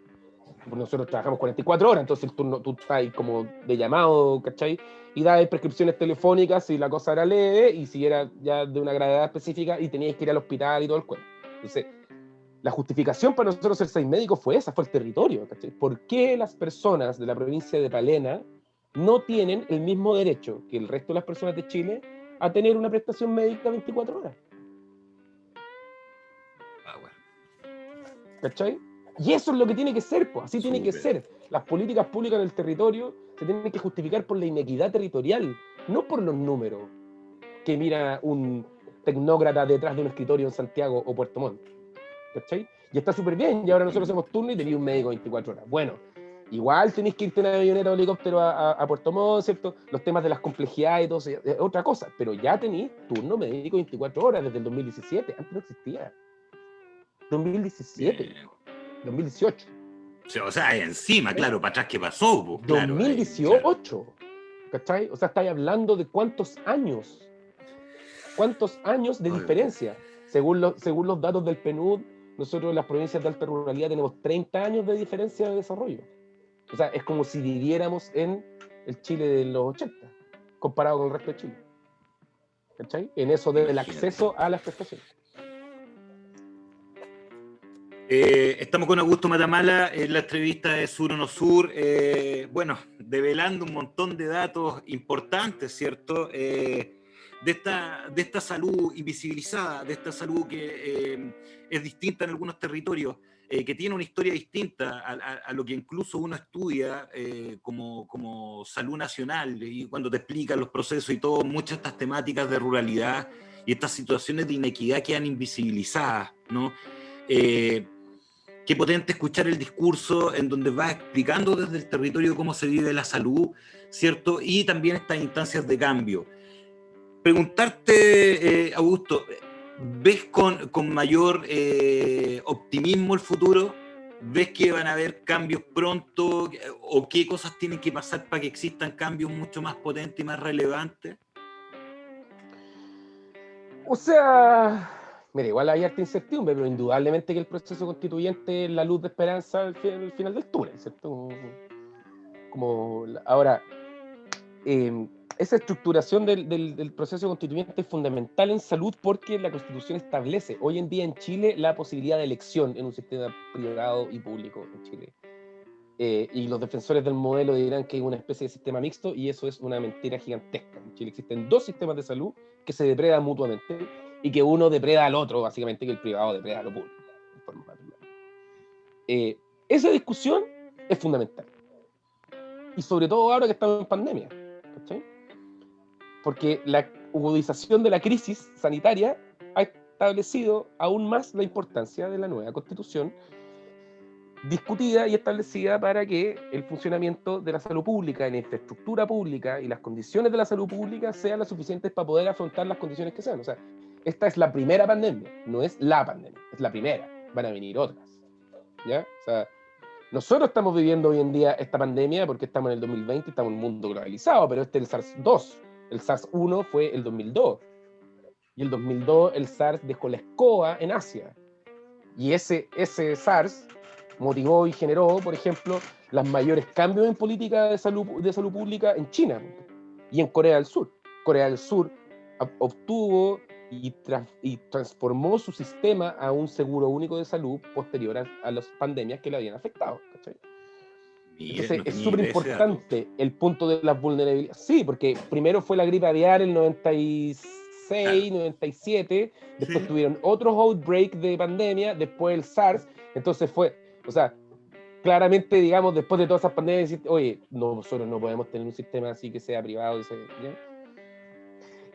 Nosotros trabajamos 44 horas, entonces el turno tú estás ahí como de llamado, ¿cachai? Y dabas prescripciones telefónicas si la cosa era leve y si era ya de una gravedad específica y tenías que ir al hospital y todo el cuento. Entonces, la justificación para nosotros ser 6 médicos fue esa, fue el territorio, ¿cachai? ¿Por qué las personas de la provincia de Palena no tienen el mismo derecho que el resto de las personas de Chile a tener una prestación médica 24 horas? ¿Cachai? Y eso es lo que tiene que ser, pues, así tiene que ser. Las políticas públicas en el territorio se tienen que justificar por la inequidad territorial, no por los números que mira un tecnócrata detrás de un escritorio en Santiago o Puerto Montt. ¿Cachai? Y está súper bien, y ahora nosotros hacemos turno y tenéis un médico 24 horas. Bueno, igual tenéis que irte en avioneta o helicóptero a Puerto Montt, ¿cierto? Los temas de las complejidades y todo eso es otra cosa, pero ya tenéis turno médico 24 horas desde el 2017, antes no existía. 2017. Bien. 2018. O sea, encima, claro, para atrás, ¿qué pasó? Pues, claro, 2018. Claro. ¿Cachai? O sea, estáis hablando de cuántos años de diferencia. Según los datos del PNUD, nosotros en las provincias de alta ruralidad tenemos 30 años de diferencia de desarrollo. O sea, es como si viviéramos en el Chile de los 80, comparado con el resto de Chile. ¿Cachai? En eso del acceso a las prestaciones. Estamos con Augusto Matamala en la entrevista de Sur o No Sur, bueno, develando un montón de datos importantes, ¿cierto? De esta salud invisibilizada, de esta salud que es distinta en algunos territorios, que tiene una historia distinta a lo que incluso uno estudia como salud nacional, y cuando te explican los procesos y todo, muchas de estas temáticas de ruralidad y estas situaciones de inequidad quedan invisibilizadas, ¿no? qué potente escuchar el discurso en donde va explicando desde el territorio cómo se vive la salud, ¿cierto? Y también estas instancias de cambio. Preguntarte, Augusto, ¿ves con mayor optimismo el futuro? ¿Ves que van a haber cambios pronto? ¿O qué cosas tienen que pasar para que existan cambios mucho más potentes y más relevantes? O sea, mira, igual hay harta incertidumbre, pero indudablemente que el proceso constituyente es la luz de esperanza al final del túnel, ¿cierto? Ahora, esa estructuración del proceso constituyente es fundamental en salud porque la Constitución establece hoy en día en Chile la posibilidad de elección en un sistema privado y público en Chile. Y los defensores del modelo dirán que es una especie de sistema mixto y eso es una mentira gigantesca. En Chile existen dos sistemas de salud que se depredan mutuamente y que uno depreda al otro, básicamente que el privado depreda a lo público. En forma particular. Esa discusión es fundamental. Y sobre todo ahora que estamos en pandemia. ¿Cachai? Porque la agudización de la crisis sanitaria ha establecido aún más la importancia de la nueva Constitución discutida y establecida para que el funcionamiento de la salud pública, la infraestructura pública y las condiciones de la salud pública sean las suficientes para poder afrontar las condiciones que sean. O sea, esta es la primera pandemia, no es la pandemia, es la primera. Van a venir otras. ¿Ya? O sea, nosotros estamos viviendo hoy en día esta pandemia porque estamos en el 2020, estamos en un mundo globalizado, pero este es el SARS-2. El SARS-1 fue el 2002. Y el 2002 el SARS dejó la escoba en Asia. Y ese SARS motivó y generó, por ejemplo, los mayores cambios en política de salud pública en China y en Corea del Sur. Corea del Sur obtuvo y transformó su sistema a un seguro único de salud posterior a las pandemias que le habían afectado. ¿Cachai? Entonces No es tenía súper idea de ese dato. importante el punto de las vulnerabilidades. Sí, porque primero fue la gripe aviar el 96, Claro. 97, después Sí. tuvieron otros outbreak de pandemia, después el SARS, entonces fue, o sea, claramente, digamos, después de todas esas pandemias, oye, nosotros no podemos tener un sistema así que sea privado. ¿Ya?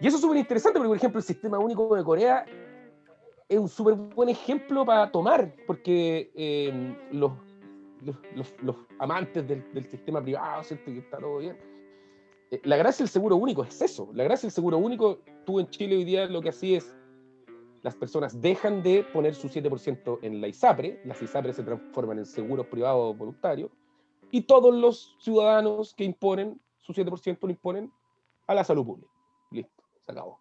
Y eso es súper interesante porque, por ejemplo, el sistema único de Corea es un súper buen ejemplo para tomar, porque los amantes del sistema privado, ¿cierto? Que está todo bien. La gracia del seguro único es eso. La gracia del seguro único, tú en Chile hoy día lo que así es, las personas dejan de poner su 7% en la ISAPRE, las ISAPRE se transforman en seguros privados voluntarios, y todos los ciudadanos que imponen su 7% lo imponen a la salud pública. Listo, se acabó.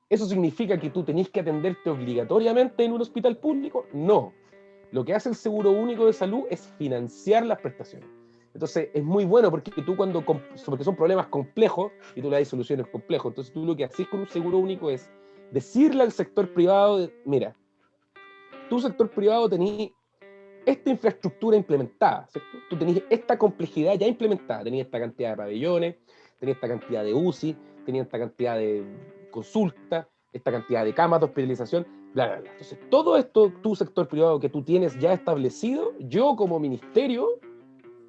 ¿Eso significa que tú tenés que atenderte obligatoriamente en un hospital público? No. Lo que hace el Seguro Único de Salud es financiar las prestaciones. Entonces, es muy bueno porque tú porque son problemas complejos y tú le das soluciones complejas. Entonces, tú lo que haces con un seguro único es decirle al sector privado, mira, tu sector privado tenés esta infraestructura implementada, ¿cierto? Tú tenés esta complejidad ya implementada, tenés esta cantidad de pabellones, tenés esta cantidad de UCI, tenés esta cantidad de consultas, esta cantidad de camas de hospitalización, bla, bla, bla. Entonces, todo esto, tu sector privado que tú tienes ya establecido, yo como ministerio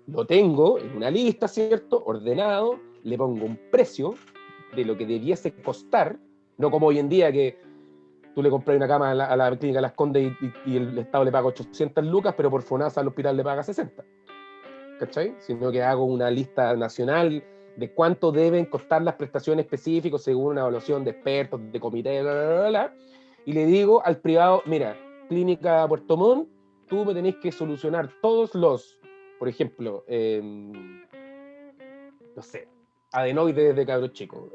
lo tengo en una lista, ¿cierto? Ordenado, le pongo un precio de lo que debiese costar, no como hoy en día que tú le compras una cama a la clínica Las Condes y el Estado le paga 800 lucas, pero por FONASA al hospital le paga 60. ¿Cachai? Sino que hago una lista nacional de cuánto deben costar las prestaciones específicas según una evaluación de expertos, de comité, bla, bla, bla, bla, y le digo al privado, mira, Clínica Puerto Montt, tú me tenés que solucionar todos los, por ejemplo, no sé, adenoides de cabros chicos,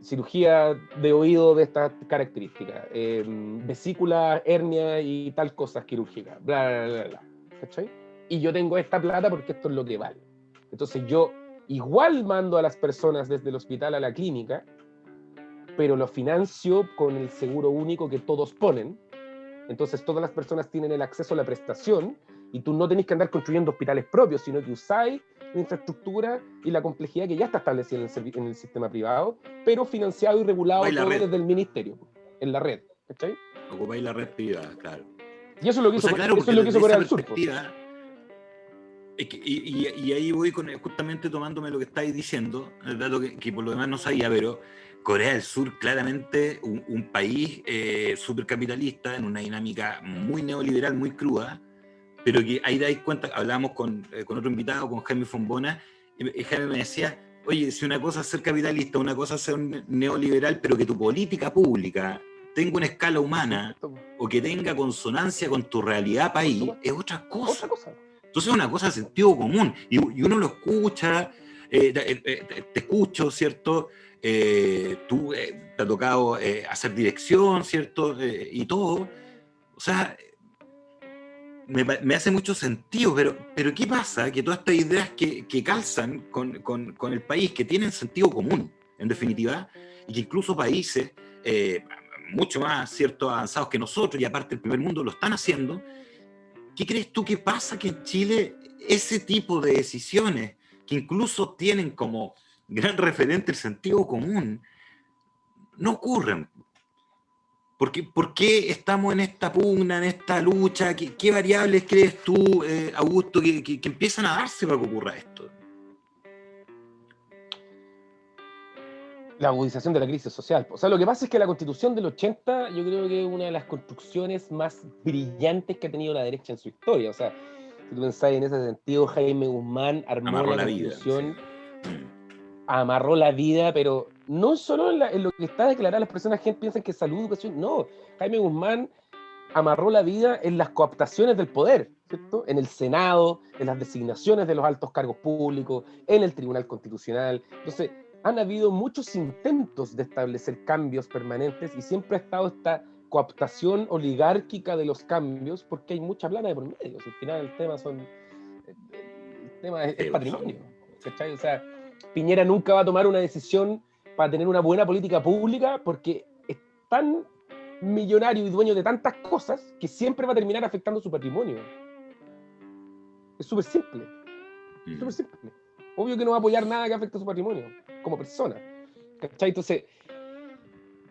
cirugía de oído de estas características, vesícula, hernia y tal cosas quirúrgicas, bla, bla, bla, bla, ¿cachai? Y yo tengo esta plata porque esto es lo que vale. Entonces yo igual mando a las personas desde el hospital a la clínica, pero lo financio con el seguro único que todos ponen. Entonces todas las personas tienen el acceso a la prestación y tú no tenés que andar construyendo hospitales propios, sino que usáis la infraestructura y la complejidad que ya está establecida en el sistema privado, pero financiado y regulado todo desde el ministerio, en la red. ¿Cachai? Ocupáis la red privada, claro. Y eso es lo que hizo, claro, eso es lo que hizo Corea del Sur. Y ahí voy justamente tomándome lo que estáis diciendo, el dato que por lo demás no sabía, pero Corea del Sur, claramente un país supercapitalista, en una dinámica muy neoliberal, muy cruda, pero que ahí dais cuenta, hablábamos con otro invitado, con Jaime Fombona, y Jaime me decía, oye, si una cosa es ser capitalista, una cosa es ser neoliberal, pero que tu política pública tenga una escala humana o que tenga consonancia con tu realidad país, es otra cosa. Entonces es una cosa de sentido común, y uno lo escucha, te escucho, ¿cierto? Tú te ha tocado hacer dirección, ¿cierto? Y todo. O sea, me hace mucho sentido, pero ¿qué pasa? Que todas estas ideas que calzan con el país, que tienen sentido común, en definitiva, y que incluso países mucho más, ¿cierto?, avanzados que nosotros, y aparte el primer mundo, lo están haciendo. ¿Qué crees tú que pasa que en Chile ese tipo de decisiones, que incluso tienen como gran referente el sentido común, no ocurren? ¿Por qué estamos en esta pugna, en esta lucha? ¿Qué variables crees tú, Augusto, que empiezan a darse para que ocurra esto? La agudización de la crisis social. O sea, lo que pasa es que la Constitución del 80 yo creo que es una de las construcciones más brillantes que ha tenido la derecha en su historia. O sea, si tú pensáis en ese sentido, Jaime Guzmán armó la Constitución, amarró la vida, pero no solo en lo que está declarado. Las personas gente piensan que salud, educación, no. Jaime Guzmán amarró la vida en las cooptaciones del poder, ¿cierto? En el Senado, en las designaciones de los altos cargos públicos, en el Tribunal Constitucional. Entonces, han habido muchos intentos de establecer cambios permanentes y siempre ha estado esta cooptación oligárquica de los cambios porque hay mucha plata de por medio. Al final el tema es patrimonio, ¿cachai? O sea, Piñera nunca va a tomar una decisión para tener una buena política pública porque es tan millonario y dueño de tantas cosas que siempre va a terminar afectando su patrimonio. Es súper simple. Súper simple. Obvio que no va a apoyar nada que afecte a su patrimonio como persona. ¿Cachai? Entonces,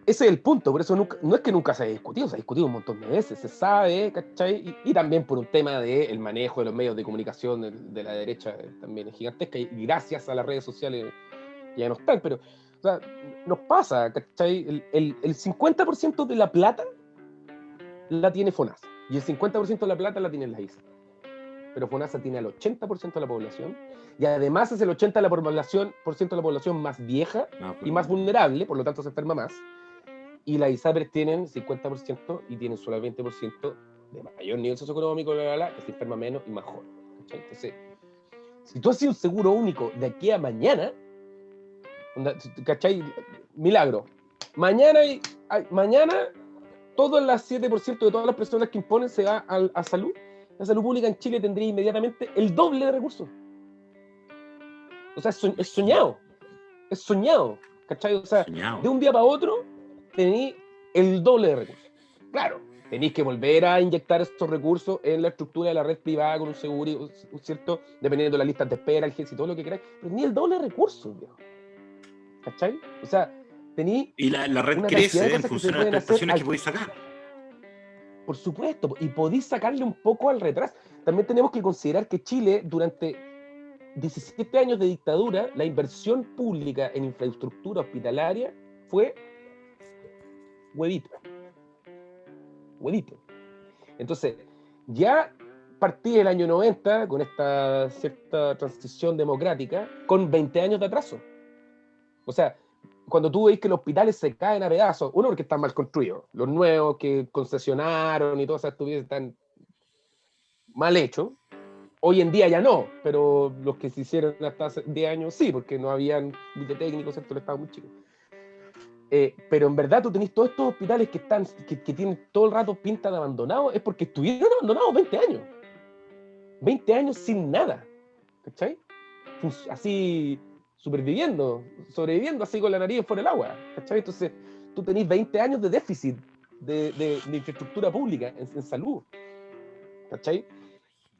ese es el punto. Por eso no es que nunca se haya discutido, se ha discutido un montón de veces, se sabe, ¿cachai? Y también por un tema del manejo de los medios de comunicación de la derecha también es gigantesca, y gracias a las redes sociales ya no están, pero o sea, nos pasa, ¿cachai? El 50% de la plata la tiene FONASA, y el 50% de la plata la tiene la ISA. Pero FONASA tiene al 80% de la población, y además es el 80% de la población más vieja y más vulnerable, por lo tanto se enferma más, y las ISAPRES tienen 50% y tienen solo el 20% de mayor nivel socioeconómico, que se enferma menos y más joven. ¿Cachai? Entonces, si tú haces un seguro único de aquí a mañana, ¿cachai? Milagro. Mañana todo el 7% de todas las personas que imponen se va a salud. La salud pública en Chile tendría inmediatamente el doble de recursos. O sea, es soñado. Es soñado. ¿Cachai? O sea, de un día para otro tenéis el doble de recursos. Claro, tenéis que volver a inyectar estos recursos en la estructura de la red privada con un seguro, ¿cierto? Dependiendo de las listas de espera, el GES y todo lo que queráis. Pero ni el doble de recursos, viejo. ¿Cachai? O sea, tení. Y la red crece en función de las prestaciones que podéis sacar. Por supuesto, y podéis sacarle un poco al retraso. También tenemos que considerar que Chile, durante 17 años de dictadura, la inversión pública en infraestructura hospitalaria fue huevito. Huevito. Entonces, ya partí el año 90 con esta cierta transición democrática, con 20 años de atraso. O sea, cuando tú veis que los hospitales se caen a pedazos, uno porque están mal construidos, los nuevos que concesionaron y todas esas estupideces están mal hechos. Hoy en día ya no, pero los que se hicieron hasta hace 10 años sí, porque no habían técnicos, ¿cierto? El estado muy chico. Pero en verdad tú tenés todos estos hospitales que tienen todo el rato pinta de abandonados, es porque estuvieron abandonados 20 años. 20 años sin nada. ¿Cachai? Así sobreviviendo así con la nariz fuera del agua, ¿cachai? Entonces, tú tenés 20 años de déficit de infraestructura pública en salud, ¿cachai?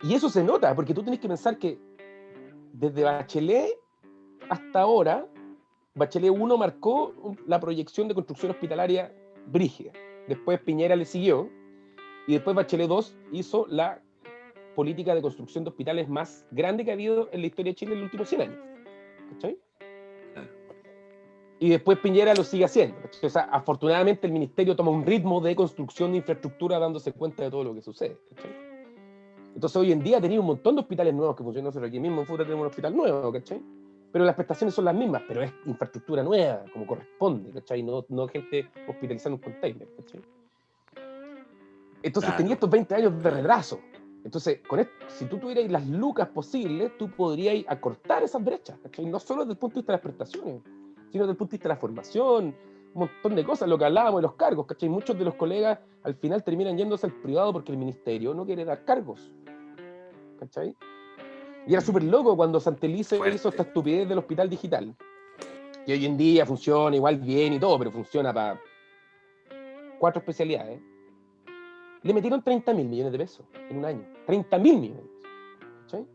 Y eso se nota, porque tú tenés que pensar que desde Bachelet hasta ahora, Bachelet 1 marcó la proyección de construcción hospitalaria brígida, después Piñera le siguió, y después Bachelet 2 hizo la política de construcción de hospitales más grande que ha habido en la historia de Chile en los últimos 100 años. ¿Cachai? y después Piñera lo sigue haciendo. ¿Cachai? O sea, afortunadamente el ministerio toma un ritmo de construcción de infraestructura dándose cuenta de todo lo que sucede. ¿Cachai? Entonces hoy en día tenemos un montón de hospitales nuevos que funcionan. Nosotros aquí mismo en Futa tenemos un hospital nuevo, ¿cachai? Pero las prestaciones son las mismas, pero es infraestructura nueva, como corresponde, ¿cachai? No gente hospitalizando un container, ¿cachai? Entonces tenía Claro, estos 20 años de claro. retraso. Entonces, con esto, si tú tuvieras las lucas posibles, tú podrías acortar esas brechas, ¿cachai? No solo desde el punto de vista de las prestaciones, sino desde el punto de vista de la formación, un montón de cosas, lo que hablábamos de los cargos, ¿cachai? Muchos de los colegas al final terminan yéndose al privado porque el ministerio no quiere dar cargos, ¿cachai? Y era súper loco cuando Santelice hizo esta Fuerte. estupidez del hospital digital, que hoy en día funciona igual bien y todo, pero funciona para 4 especialidades. Le metieron 30.000 millones de pesos en un año. 30.000 millones de pesos. ¿Cachai?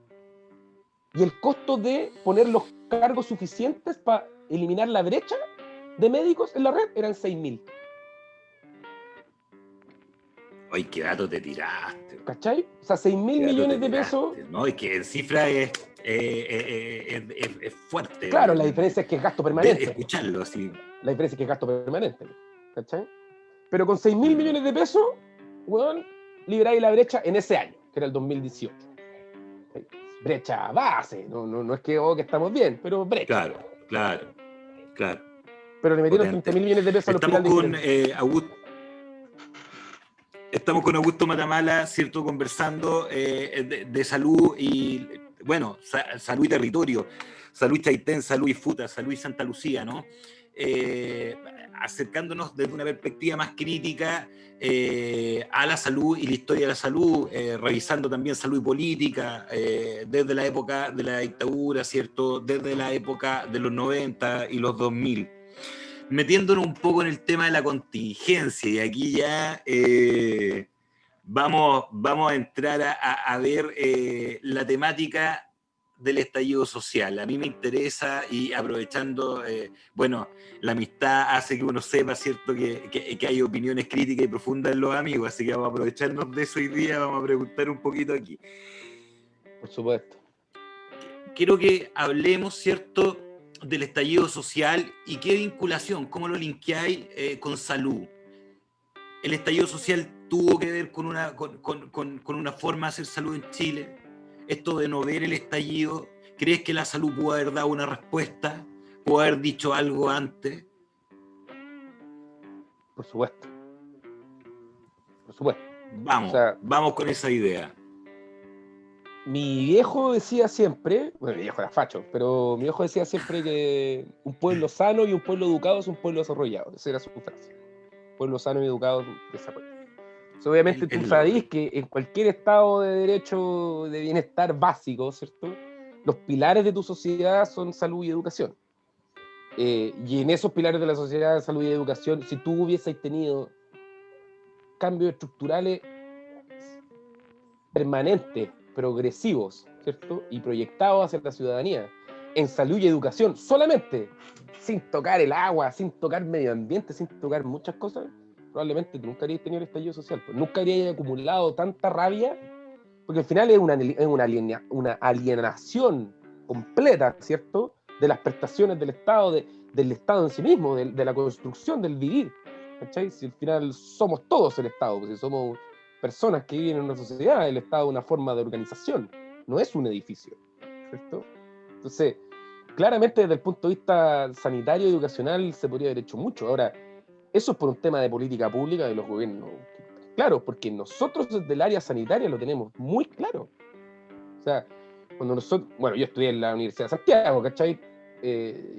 Y el costo de poner los cargos suficientes para eliminar la brecha de médicos en la red eran 6.000. Ay, qué dato te tiraste. ¿Cachai? O sea, 6.000 Qué dato te millones de pesos. tiraste. No, es que en cifra es fuerte Claro, la diferencia es que es gasto permanente. escucharlo así. La diferencia es que es gasto permanente. ¿Cachai? Pero con 6.000 millones de pesos, weón, liberáis la brecha en ese año, que era el 2018. Brecha base, no es que, que estamos bien, pero brecha. Claro, claro, claro. Pero le metieron Potente. 30.000 millones de pesos al Estamos hospital con Augusto. Estamos con Augusto Matamala, ¿cierto? Conversando de salud y, bueno, salud y territorio, salud Chaitén, salud y Futa, salud y Santa Lucía, ¿no? Acercándonos desde una perspectiva más crítica a la salud y la historia de la salud, revisando también salud y política, desde la época de la dictadura, ¿cierto? Desde la época de los 90 y los 2000. Metiéndonos un poco en el tema de la contingencia, y aquí ya vamos a entrar a ver la temática del estallido social. A mí me interesa, y aprovechando, bueno, la amistad hace que uno sepa, ¿cierto?, que hay opiniones críticas y profundas en los amigos, así que vamos a aprovecharnos de eso hoy día, vamos a preguntar un poquito aquí. Por supuesto. Quiero que hablemos, ¿cierto?, del estallido social y qué vinculación, cómo lo linkeáis con salud. El estallido social tuvo que ver con una forma de hacer salud en Chile. Esto de no ver el estallido, ¿crees que la salud pudo haber dado una respuesta? ¿Pudo haber dicho algo antes? Por supuesto. Por supuesto. Vamos, O sea, vamos con esa idea. mi viejo decía siempre, bueno, mi viejo era facho, pero mi viejo decía siempre que un pueblo sano y un pueblo educado es un pueblo desarrollado. Esa era su frase. Pueblo sano y educado desarrollado. Entonces, obviamente tú sabés que en cualquier estado de derecho de bienestar básico, ¿cierto?, los pilares de tu sociedad son salud y educación. Y en esos pilares de la sociedad, salud y educación, si tú hubieses tenido cambios estructurales permanentes, progresivos, ¿cierto?, y proyectados hacia la ciudadanía, en salud y educación, solamente, sin tocar el agua, sin tocar medio ambiente, sin tocar muchas cosas, probablemente tú nunca habrías tenido el estallido social, pues nunca habrías acumulado tanta rabia, porque al final es una alienación completa, ¿cierto?, de las prestaciones del Estado, del Estado en sí mismo, de la construcción, del vivir, ¿cachai? Si al final somos todos el Estado, pues si somos personas que viven en una sociedad, el Estado es una forma de organización, no es un edificio, ¿cierto? Entonces, claramente desde el punto de vista sanitario y educacional se podría haber hecho mucho. Ahora, eso es por un tema de política pública de los gobiernos. Claro, porque nosotros desde el área sanitaria lo tenemos muy claro. O sea, cuando nosotros, bueno, yo estudié en la Universidad de Santiago, ¿cachai?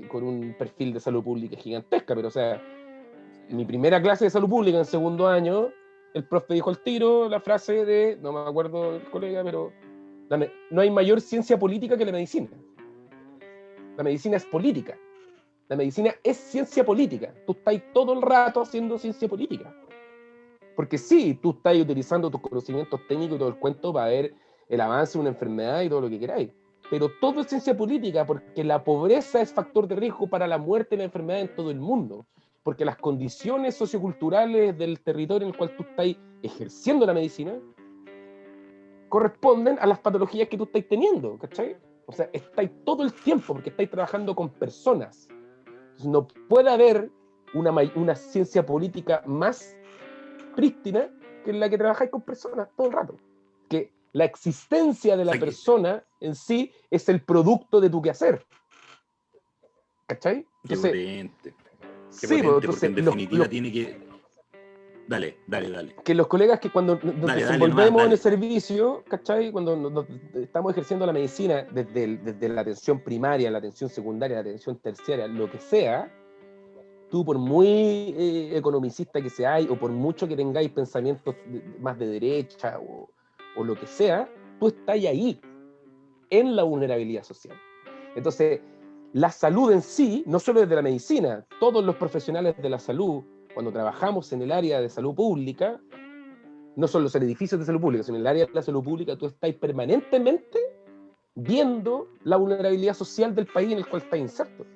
Con un perfil de salud pública gigantesca, pero o sea, mi primera clase de salud pública en segundo año, el profe dijo al tiro la frase de, no me acuerdo del colega, pero no hay mayor ciencia política que la medicina. La medicina es política. La medicina es ciencia política. Tú estás todo el rato haciendo ciencia política. Porque sí, tú estás utilizando tus conocimientos técnicos y todo el cuento para ver el avance de una enfermedad y todo lo que queráis. Pero todo es ciencia política porque la pobreza es factor de riesgo para la muerte y la enfermedad en todo el mundo. Porque las condiciones socioculturales del territorio en el cual tú estás ejerciendo la medicina corresponden a las patologías que tú estás teniendo, ¿cachai? O sea, estáis todo el tiempo porque estáis trabajando con personas. Entonces, no puede haber una ciencia política más prístina que en la que trabajáis con personas todo el rato. Que la existencia de O la sea, que, persona en sí es el producto de tu quehacer. ¿Cachai? qué Entonces, potente, qué sí, pues, potente, porque entonces en definitiva tiene que... Dale, dale, dale. que los colegas que cuando nos Dale, dale nomás, desenvolvemos en el dale. servicio, ¿cachai? Cuando estamos ejerciendo la medicina desde la atención primaria, la atención secundaria, la atención terciaria, lo que sea, tú por muy economicista que seáis o por mucho que tengáis pensamientos más de derecha o lo que sea, tú estás ahí, en la vulnerabilidad social. Entonces, la salud en sí, no solo desde la medicina, todos los profesionales de la salud, cuando trabajamos en el área de salud pública, no son los edificios de salud pública, sino en el área de la salud pública, tú estás permanentemente viendo la vulnerabilidad social del país en el cual estás inserto.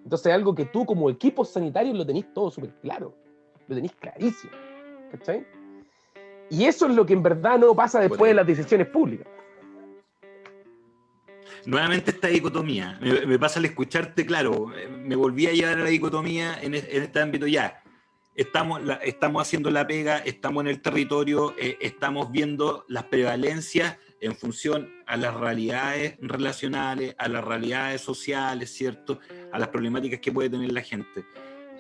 Entonces, algo que tú como equipo sanitario lo tenés todo súper claro, lo tenés clarísimo, ¿cachai? Y eso es lo que en verdad no pasa Qué después de las potente. decisiones públicas. Nuevamente esta dicotomía. Me pasa al escucharte, claro, me volví a llevar a la dicotomía en este ámbito ya. Estamos haciendo la pega, estamos en el territorio, estamos viendo las prevalencias en función a las realidades relacionales, a las realidades sociales, ¿cierto? A las problemáticas que puede tener la gente.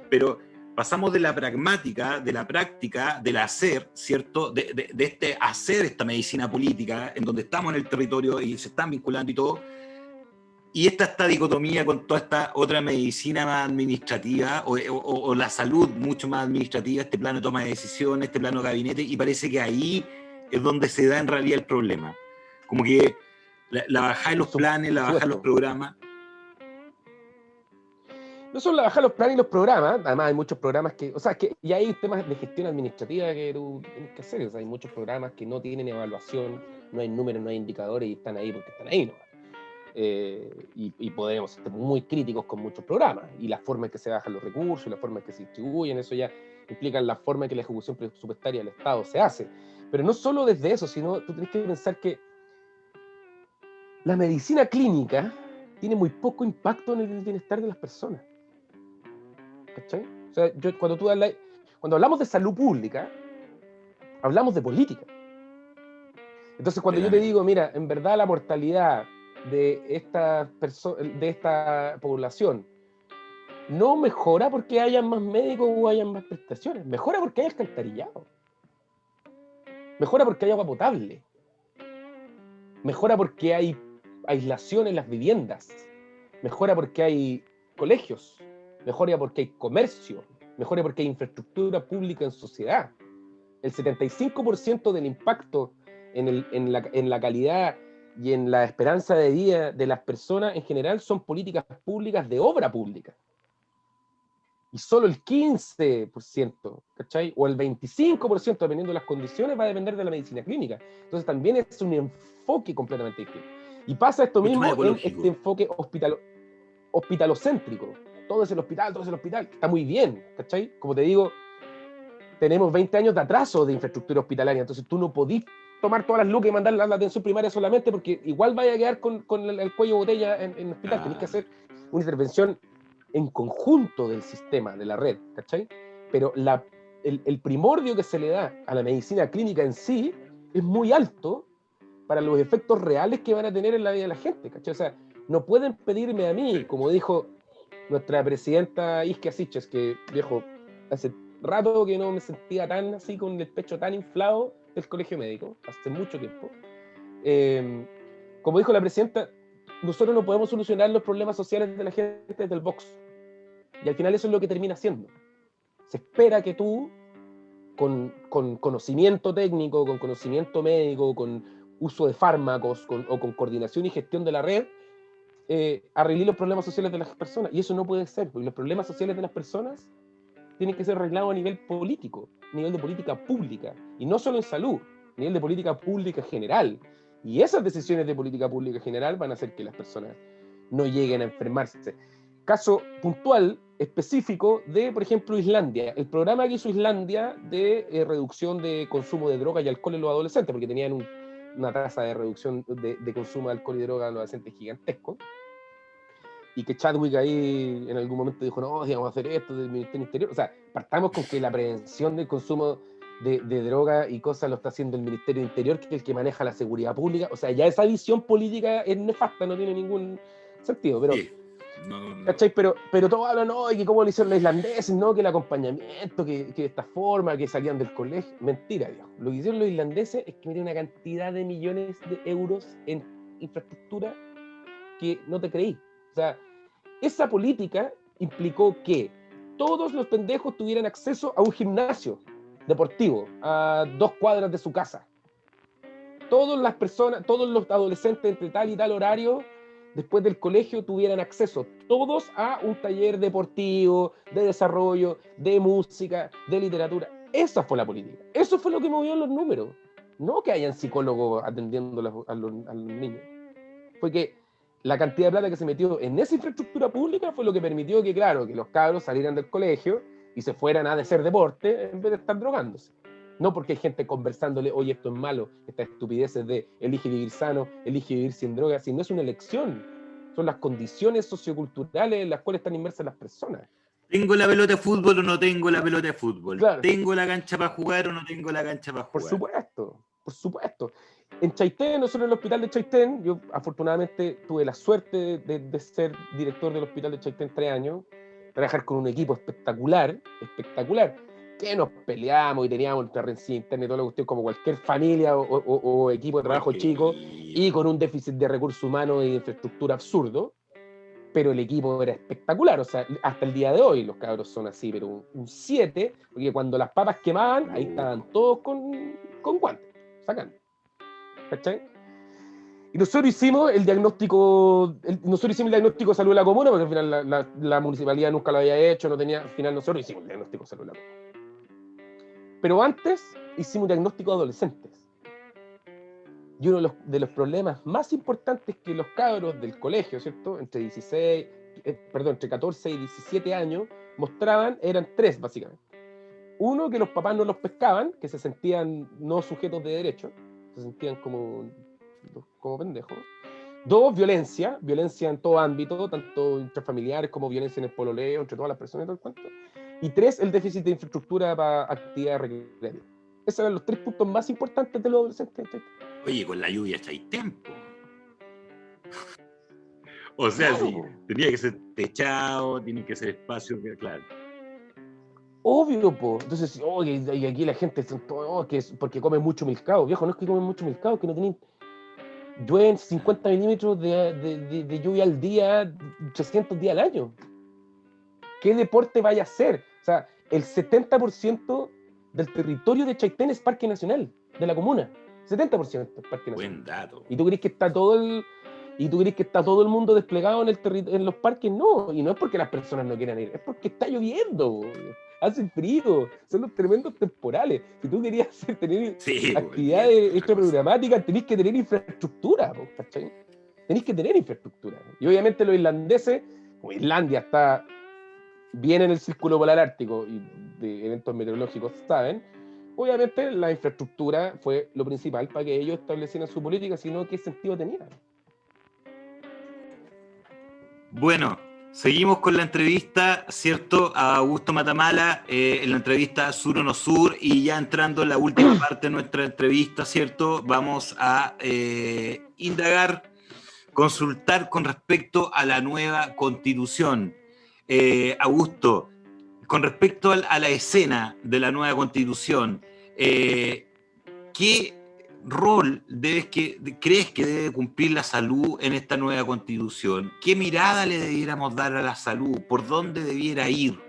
Pero pasamos de la pragmática, de la práctica, del hacer, ¿cierto? De este hacer esta medicina política, en donde estamos en el territorio y se están vinculando y todo, y esta dicotomía con toda esta otra medicina más administrativa o la salud mucho más administrativa, este plano de toma de decisiones, este plano de gabinete, y parece que ahí es donde se da en realidad el problema. Como que la bajada de los planes, la Por bajada de los supuesto. programas. No solo la baja los planes y los programas, además hay muchos programas que, o sea, que ya hay temas de gestión administrativa que tú tienes que hacer, o sea, hay muchos programas que no tienen evaluación, no hay números, no hay indicadores y están ahí porque están ahí, ¿no? Y podemos ser muy críticos con muchos programas y la forma en que se bajan los recursos, la forma en que se distribuyen, eso ya implica la forma en que la ejecución presupuestaria del Estado se hace. Pero no solo desde eso, sino tú tienes que pensar que la medicina clínica tiene muy poco impacto en el bienestar de las personas. ¿Cachai? O sea, cuando hablamos de salud pública, hablamos de política. Entonces, cuando yo te digo, mira, en verdad la mortalidad de esta población no mejora porque hayan más médicos o hayan más prestaciones, mejora porque hay alcantarillado, mejora porque hay agua potable, mejora porque hay aislación en las viviendas, mejora porque hay colegios, mejora porque hay comercio, mejora porque hay infraestructura pública en sociedad. El 75% del impacto en la calidad y en la esperanza de vida de las personas en general son políticas públicas de obra pública. Y solo el 15%, ¿cachai? O el 25%, dependiendo de las condiciones, va a depender de la medicina clínica. Entonces también es un enfoque completamente distinto. Y pasa esto Mucho más mismo en este ecológico. enfoque hospitalocéntrico. Todo es el hospital, está muy bien, ¿cachai? Como te digo, tenemos 20 años de atraso de infraestructura hospitalaria, entonces tú no podís tomar todas las lucas y mandarlas a la atención primaria solamente porque igual vaya a quedar con el cuello de botella en el hospital. Tenés que hacer una intervención en conjunto del sistema, de la red, ¿cachai? Pero el primordio que se le da a la medicina clínica en sí es muy alto para los efectos reales que van a tener en la vida de la gente, ¿cachai? O sea, no pueden pedirme a mí, como dijo nuestra presidenta Isquia Siches, que, viejo, hace rato que no me sentía tan así, con el pecho tan inflado del colegio médico, hace mucho tiempo. Como dijo la presidenta, nosotros no podemos solucionar los problemas sociales de la gente desde el box. Y al final eso es lo que termina siendo. Se espera que tú, con conocimiento técnico, con conocimiento médico, con uso de fármacos o con coordinación y gestión de la red, arreglar los problemas sociales de las personas. Y eso no puede ser, porque los problemas sociales de las personas tienen que ser arreglados a nivel político, a nivel de política pública, y no solo en salud, a nivel de política pública general. Y esas decisiones de política pública general van a hacer que las personas no lleguen a enfermarse. Caso puntual, específico de, por ejemplo, Islandia. El programa que hizo Islandia de reducción de consumo de droga y alcohol en los adolescentes, porque tenían una tasa de reducción de consumo de alcohol y droga en los adolescentes gigantesco. y que Chadwick ahí en algún momento dijo, no, si vamos a hacer esto del Ministerio Interior. O sea, partamos con que la prevención del consumo de droga y cosas lo está haciendo el Ministerio Interior, que es el que maneja la seguridad pública. O sea, ya esa visión política es nefasta, no tiene ningún sentido, pero... Sí. No. ¿Cachai? Pero todos hablan, no, y que cómo lo hicieron los islandeses, no, que el acompañamiento, que de esta forma, que salían del colegio. Mentira, viejo. Lo que hicieron los islandeses es que metieron una cantidad de millones de euros en infraestructura que no te creí. O sea, esa política implicó que todos los pendejos tuvieran acceso a un gimnasio deportivo a 2 cuadras de su casa. Todas las personas, todos los adolescentes entre tal y tal horario después del colegio tuvieran acceso todos a un taller deportivo, de desarrollo, de música, de literatura. Esa fue la política. Eso fue lo que movió los números. No que hayan psicólogos atendiendo a los niños. Fue que la cantidad de plata que se metió en esa infraestructura pública fue lo que permitió que, claro, que los cabros salieran del colegio y se fueran a hacer deporte en vez de estar drogándose. No porque hay gente conversándole, oye, esto es malo, estas estupideces de elige vivir sano, elige vivir sin drogas, si no es una elección, son las condiciones socioculturales en las cuales están inmersas las personas. ¿Tengo la pelota de fútbol o no tengo la pelota de fútbol? Claro. ¿Tengo la cancha para jugar o no tengo la cancha para jugar? Por supuesto. En Chaitén, nosotros en el hospital de Chaitén, yo afortunadamente tuve la suerte de ser director del hospital de Chaitén 3 años, trabajar con un equipo espectacular, que nos peleamos y teníamos nuestra rencilla interna y toda la cuestión como cualquier familia o equipo de trabajo chico, y con un déficit de recursos humanos y de infraestructura absurdo, pero el equipo era espectacular. O sea, hasta el día de hoy los cabros son así, pero un 7, porque cuando las papas quemaban, ahí estaban todos con guantes, sacando. ¿Cachai? Y nosotros hicimos el diagnóstico de salud de la comuna, porque al final la municipalidad nunca lo había hecho, no tenía, al final nosotros hicimos el diagnóstico de salud de la comuna. Pero antes hicimos un diagnóstico de adolescentes. Y uno de los problemas más importantes que los cabros del colegio, ¿cierto? Entre 14 y 17 años, mostraban, eran 3 básicamente. Uno, que los papás no los pescaban, que se sentían no sujetos de derecho, se sentían como pendejos. 2, violencia en todo ámbito, tanto intrafamiliares como violencia en el pololeo, entre todas las personas y todo el cuento. Y 3, el déficit de infraestructura para actividades recreativas. Esos eran los 3 puntos más importantes de los adolescentes. Oye, con la lluvia está ahí tiempo. O sea, sí, tenía que ser techado, tiene que ser espacio, claro. Obvio, po. Entonces, y aquí la gente que es porque comen mucho milcao. Viejo, no es que comen mucho milcao, es que no tienen... Llueven 50 milímetros de lluvia al día, 300 días al año. ¿Qué deporte vaya a hacer? O sea, el 70% del territorio de Chaitén es parque nacional, de la comuna. 70% es parque nacional. Buen dato. ¿Y tú crees que está todo el mundo desplegado en los parques? No, y no es porque las personas no quieran ir, es porque está lloviendo, hace frío, son los tremendos temporales. Si tú querías tener actividades extraprogramáticas, tenés que tener infraestructura, ¿cachai? Tenés que tener infraestructura. Y obviamente los irlandeses, como Islandia está bien en el círculo polar ártico y de eventos meteorológicos, saben, obviamente la infraestructura fue lo principal para que ellos establecieran su política, sino qué sentido tenía. Bueno, seguimos con la entrevista, ¿cierto? A Augusto Matamala, en la entrevista Sur o no Sur, y ya entrando en la última parte de nuestra entrevista, ¿cierto? Vamos a indagar, consultar con respecto a la nueva Constitución. Augusto, con respecto a la escena de la nueva Constitución, ¿qué rol crees que debe cumplir la salud en esta nueva Constitución? ¿Qué mirada le debiéramos dar a la salud? ¿Por dónde debiera ir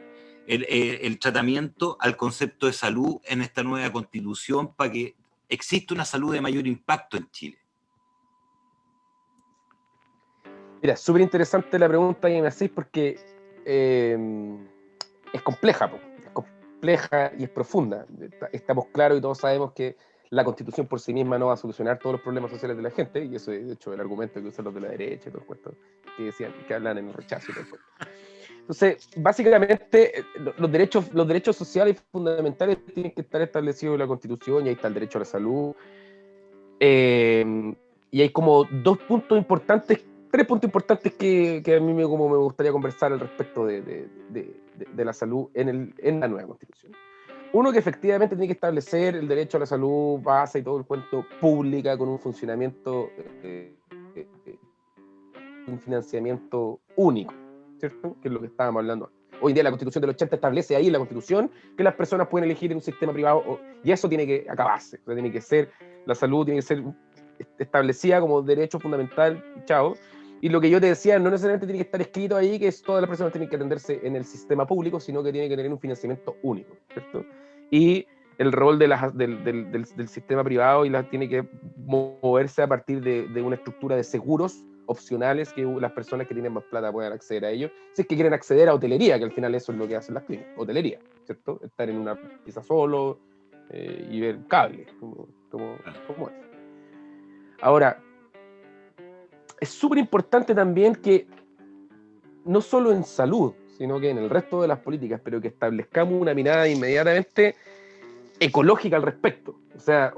el tratamiento al concepto de salud en esta nueva Constitución para que exista una salud de mayor impacto en Chile? Mira, súper interesante la pregunta que me hacéis porque es compleja, y es profunda. Estamos claros y todos sabemos que la Constitución por sí misma no va a solucionar todos los problemas sociales de la gente, y eso es, de hecho, el argumento que usan los de la derecha y todo el cuento, que hablan en el rechazo y todo el cuento. Entonces, básicamente, los derechos sociales fundamentales tienen que estar establecidos en la Constitución, y ahí está el derecho a la salud, y hay como 2 puntos importantes tres puntos importantes que a mí como me gustaría conversar al respecto de la salud en la nueva Constitución. Uno, que efectivamente tiene que establecer el derecho a la salud base y todo el cuento pública con un funcionamiento, un financiamiento único, ¿cierto? Que es lo que estábamos hablando. Hoy en día la Constitución del 80 establece ahí en la Constitución que las personas pueden elegir en un sistema privado y eso tiene que acabarse. O sea, tiene que ser, la salud tiene que ser establecida como derecho fundamental, chao. Y lo que yo te decía, no necesariamente tiene que estar escrito ahí que todas las personas tienen que atenderse en el sistema público, sino que tiene que tener un financiamiento único, ¿cierto? Y el rol del sistema privado tiene que moverse a partir de una estructura de seguros opcionales que las personas que tienen más plata puedan acceder a ellos, si es que quieren acceder a hotelería, que al final eso es lo que hacen las clínicas, hotelería, ¿cierto? Estar en una pieza solo y ver cables, como es. Ahora, es súper importante también que no solo en salud, sino que en el resto de las políticas, pero que establezcamos una mirada inmediatamente ecológica al respecto. O sea,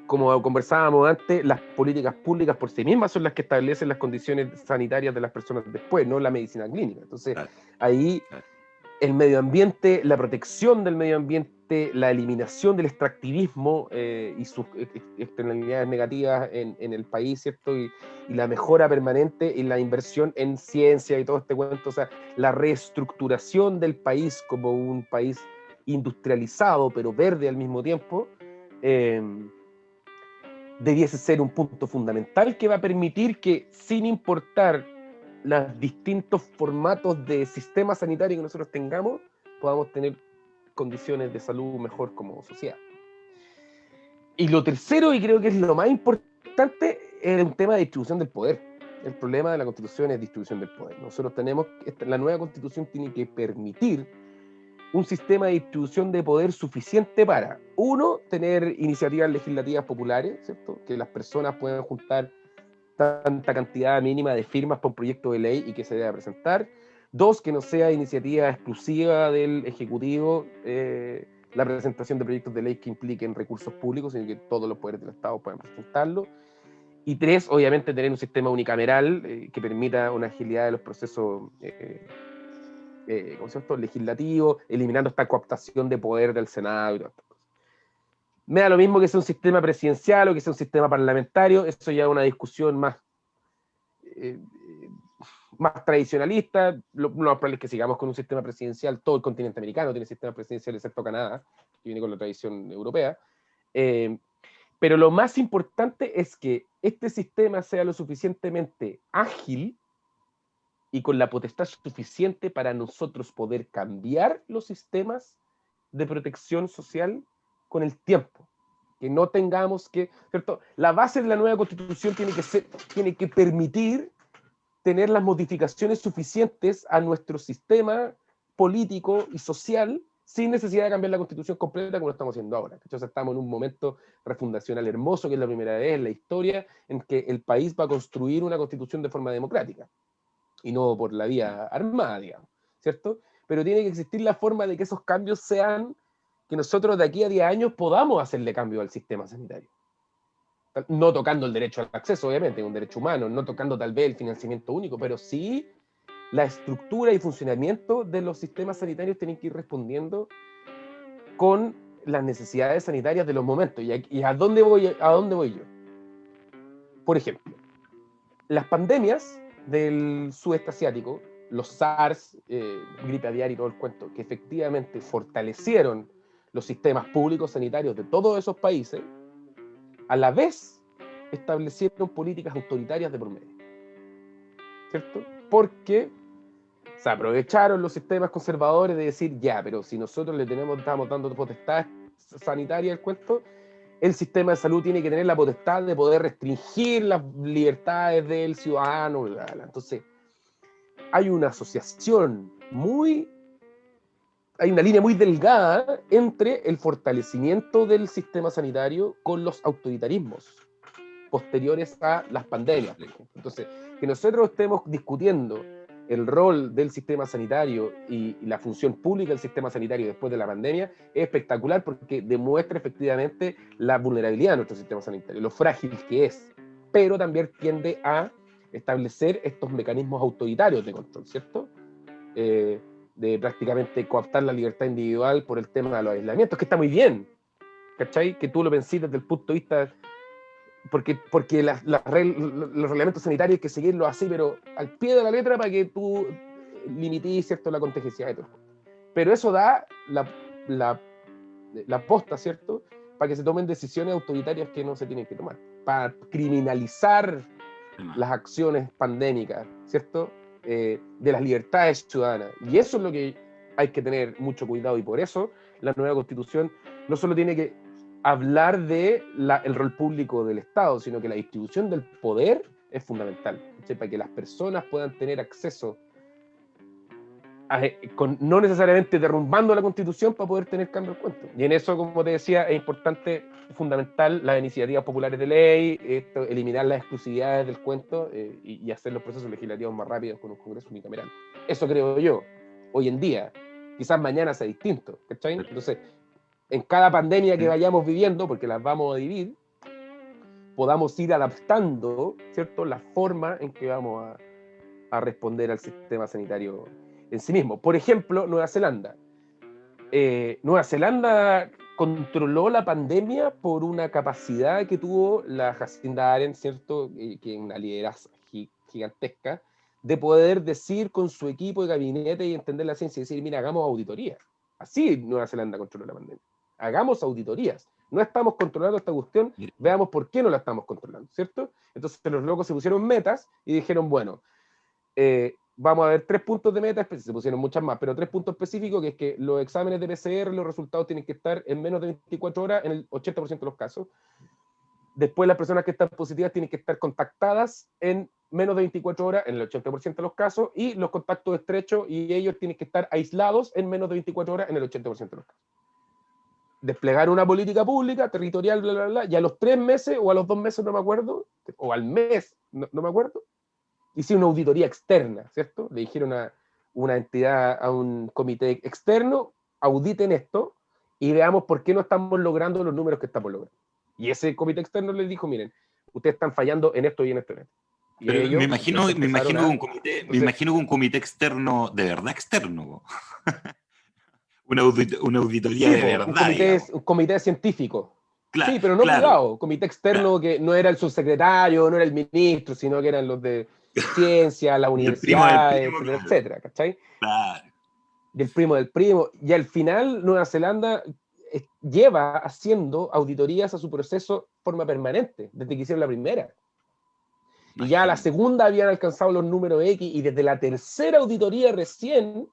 como conversábamos antes, las políticas públicas por sí mismas son las que establecen las condiciones sanitarias de las personas después, no la medicina clínica. Entonces, ahí el medio ambiente, la protección del medio ambiente, la eliminación del extractivismo y sus externalidades negativas en el país, ¿cierto? Y la mejora permanente y la inversión en ciencia y todo este cuento, o sea, la reestructuración del país como un país industrializado pero verde al mismo tiempo, debiese ser un punto fundamental que va a permitir que, sin importar los distintos formatos de sistema sanitario que nosotros tengamos, podamos tener condiciones de salud mejor como sociedad. Y lo tercero, y creo que es lo más importante, es un tema de distribución del poder. El problema de la Constitución es distribución del poder. Nosotros la nueva Constitución tiene que permitir un sistema de distribución de poder suficiente para, uno, tener iniciativas legislativas populares, ¿cierto? Que las personas puedan juntar tanta cantidad mínima de firmas para un proyecto de ley y que se deba presentar. Dos, que no sea iniciativa exclusiva del Ejecutivo la presentación de proyectos de ley que impliquen recursos públicos, sino que todos los poderes del Estado puedan presentarlo. Y tres, obviamente, tener un sistema unicameral que permita una agilidad de los procesos legislativos, eliminando esta cooptación de poder del Senado y todas estas cosas. Me da lo mismo que sea un sistema presidencial o que sea un sistema parlamentario, eso ya es una discusión más tradicionalista. Lo más probable es que sigamos con un sistema presidencial. Todo el continente americano tiene sistema presidencial, excepto Canadá, que viene con la tradición europea. Pero lo más importante es que este sistema sea lo suficientemente ágil y con la potestad suficiente para nosotros poder cambiar los sistemas de protección social con el tiempo. Que no tengamos que, ¿cierto? La base de la nueva Constitución tiene que permitir tener las modificaciones suficientes a nuestro sistema político y social sin necesidad de cambiar la Constitución completa como lo estamos haciendo ahora. Entonces estamos en un momento refundacional hermoso, que es la primera vez en la historia en que el país va a construir una Constitución de forma democrática y no por la vía armada, digamos, ¿cierto? Pero tiene que existir la forma de que esos cambios sean, que nosotros de aquí a 10 años podamos hacerle cambio al sistema sanitario. No tocando el derecho al acceso, obviamente, es un derecho humano, no tocando tal vez el financiamiento único, pero sí la estructura y funcionamiento de los sistemas sanitarios tienen que ir respondiendo con las necesidades sanitarias de los momentos. ¿Y a dónde voy yo? Por ejemplo, las pandemias del sudeste asiático, los SARS, gripe aviar y todo el cuento, que efectivamente fortalecieron los sistemas públicos sanitarios de todos esos países, a la vez establecieron políticas autoritarias de por medio, ¿cierto? Porque se aprovecharon los sistemas conservadores de decir, ya, pero si nosotros estamos dando potestad sanitaria al cuento, el sistema de salud tiene que tener la potestad de poder restringir las libertades del ciudadano, bla, bla. Entonces, hay una asociación hay una línea muy delgada entre el fortalecimiento del sistema sanitario con los autoritarismos posteriores a las pandemias, por ejemplo. Entonces, que nosotros estemos discutiendo el rol del sistema sanitario y la función pública del sistema sanitario después de la pandemia es espectacular porque demuestra efectivamente la vulnerabilidad de nuestro sistema sanitario, lo frágil que es, pero también tiende a establecer estos mecanismos autoritarios de control, ¿cierto? De prácticamente cooptar la libertad individual por el tema de los aislamientos, que está muy bien, ¿cachai? Que tú lo pensís desde el punto de vista, porque los reglamentos sanitarios hay que seguirlos así, pero al pie de la letra para que tú limitís, ¿cierto?, la contingencia de todo. Pero eso da la posta, ¿cierto?, para que se tomen decisiones autoritarias que no se tienen que tomar, para criminalizar las acciones pandémicas, ¿cierto?, de las libertades ciudadanas. Y eso es lo que hay que tener mucho cuidado, y por eso la nueva Constitución no solo tiene que hablar de el rol público del Estado, sino que la distribución del poder es fundamental, ¿sí?, para que las personas puedan tener acceso no necesariamente derrumbando la Constitución para poder tener cambio al cuento. Y en eso, como te decía, es importante, fundamental, las iniciativas populares de ley, eliminar las exclusividades del cuento, y hacer los procesos legislativos más rápidos con un Congreso unicameral. Eso creo yo, hoy en día. Quizás mañana sea distinto, ¿cachai? Entonces, en cada pandemia que vayamos viviendo, porque las vamos a vivir, podamos ir adaptando, ¿cierto?, la forma en que vamos a responder al sistema sanitario en sí mismo. Por ejemplo, Nueva Zelanda. Nueva Zelanda controló la pandemia por una capacidad que tuvo la Jacinda Ardern, ¿cierto?, que es una liderazga gigantesca, de poder decir con su equipo de gabinete y entender la ciencia y decir, mira, hagamos auditorías. Así Nueva Zelanda controló la pandemia. Hagamos auditorías. No estamos controlando esta cuestión, veamos por qué no la estamos controlando, ¿cierto? Entonces los locos se pusieron metas y dijeron, bueno, vamos a ver 3 puntos de meta, se pusieron muchas más, pero 3 puntos específicos, que es que los exámenes de PCR, los resultados tienen que estar en menos de 24 horas en el 80% de los casos. Después las personas que están positivas tienen que estar contactadas en menos de 24 horas en el 80% de los casos, y los contactos estrechos y ellos tienen que estar aislados en menos de 24 horas en el 80% de los casos. Desplegar una política pública, territorial, bla, bla, bla, y a los 3 meses o a los 2 meses, no me acuerdo, o al mes, no me acuerdo, hice una auditoría externa, ¿cierto? Le dijeron a una entidad, a un comité externo, auditen esto y veamos por qué no estamos logrando los números que estamos logrando. Y ese comité externo les dijo, miren, ustedes están fallando en esto y en esto y en esto. Y pero ellos, me imagino que un comité externo, de verdad externo. Una auditoría Sí, de verdad, digamos. un comité científico. Claro, Sí, pero no claro, privado, comité externo, claro. que no era el subsecretario, no era el ministro, sino que eran los de ciencia, las Del primo del universidades, primo, etcétera, claro. etcétera, ¿cachai? Claro. Del primo del primo. Y al final Nueva Zelanda lleva haciendo auditorías a su proceso de forma permanente, desde que hicieron la primera. Y ya la segunda habían alcanzado los números X, y desde la tercera auditoría recién,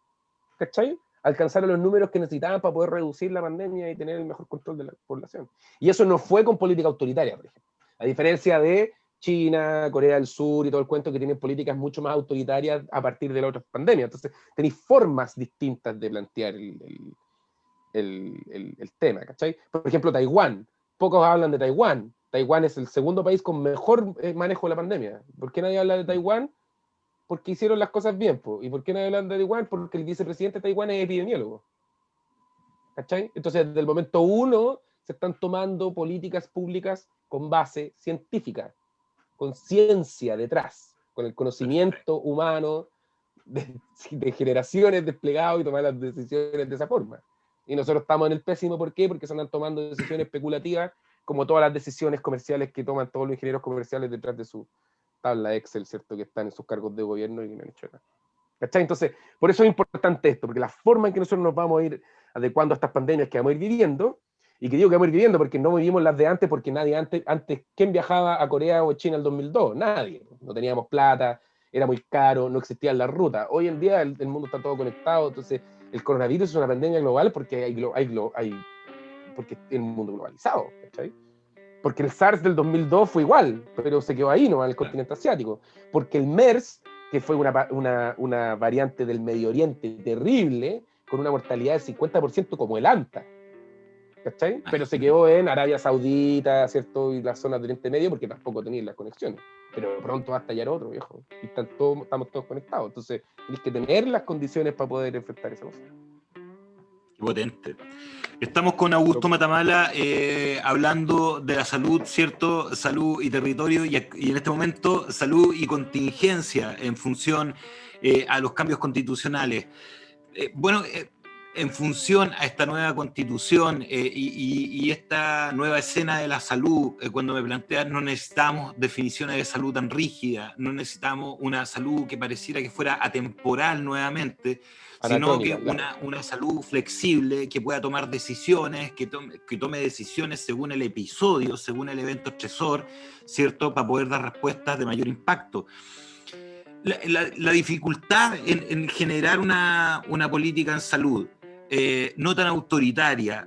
¿cachai?, alcanzaron los números que necesitaban para poder reducir la pandemia y tener el mejor control de la población. Y eso no fue con política autoritaria, por ejemplo. A diferencia de China, Corea del Sur y todo el cuento, que tienen políticas mucho más autoritarias a partir de las otras pandemias. Entonces, tenéis formas distintas de plantear el tema, ¿cachai? Por ejemplo, Taiwán. Pocos hablan de Taiwán. Taiwán es el segundo país con mejor manejo de la pandemia. ¿Por qué nadie habla de Taiwán? Porque hicieron las cosas bien, po. ¿Y por qué nadie habla de Taiwán? Porque el vicepresidente de Taiwán es epidemiólogo. ¿Cachai? Entonces, desde el momento 1 se están tomando políticas públicas con base científica, con ciencia detrás, con el conocimiento humano de generaciones desplegado, y tomar las decisiones de esa forma. Y nosotros estamos en el pésimo, ¿por qué? Porque se andan tomando decisiones especulativas, como todas las decisiones comerciales que toman todos los ingenieros comerciales detrás de su tabla Excel, ¿cierto?, que están en sus cargos de gobierno y que no han hecho nada. ¿Cachai? Entonces, por eso es importante esto, porque la forma en que nosotros nos vamos a ir adecuando a estas pandemias que vamos a ir viviendo, y que digo que vamos a ir viviendo porque no vivimos las de antes, porque nadie antes, ¿quién viajaba a Corea o China en el 2002? Nadie. No teníamos plata, era muy caro, no existían las rutas. Hoy en día el mundo está todo conectado, entonces el coronavirus es una pandemia global porque porque el mundo globalizado, ¿cachai? Porque el SARS del 2002 fue igual, pero se quedó ahí, ¿no?, en el continente asiático. Porque el MERS, que fue una variante del Medio Oriente terrible, con una mortalidad del 50% como el ANTA, ¿cachai? Pero se quedó en Arabia Saudita, ¿cierto?, y las zonas de Oriente Medio, porque tampoco tenían las conexiones. Pero pronto va a estallar otro, viejo. Y estamos todos conectados. Entonces, tienes que tener las condiciones para poder enfrentar esa cosa. Potente. Estamos con Augusto Matamala hablando de la salud, ¿cierto? Salud y territorio, y en este momento salud y contingencia en función a los cambios constitucionales. En función a esta nueva constitución y esta nueva escena de la salud, cuando me planteas, no necesitamos definiciones de salud tan rígidas, no necesitamos una salud que pareciera que fuera atemporal nuevamente, sino que una salud flexible, que pueda tomar decisiones, que tome decisiones según el episodio, según el evento estresor, ¿cierto? Para poder dar respuestas de mayor impacto. La dificultad en generar una política en salud no tan autoritaria,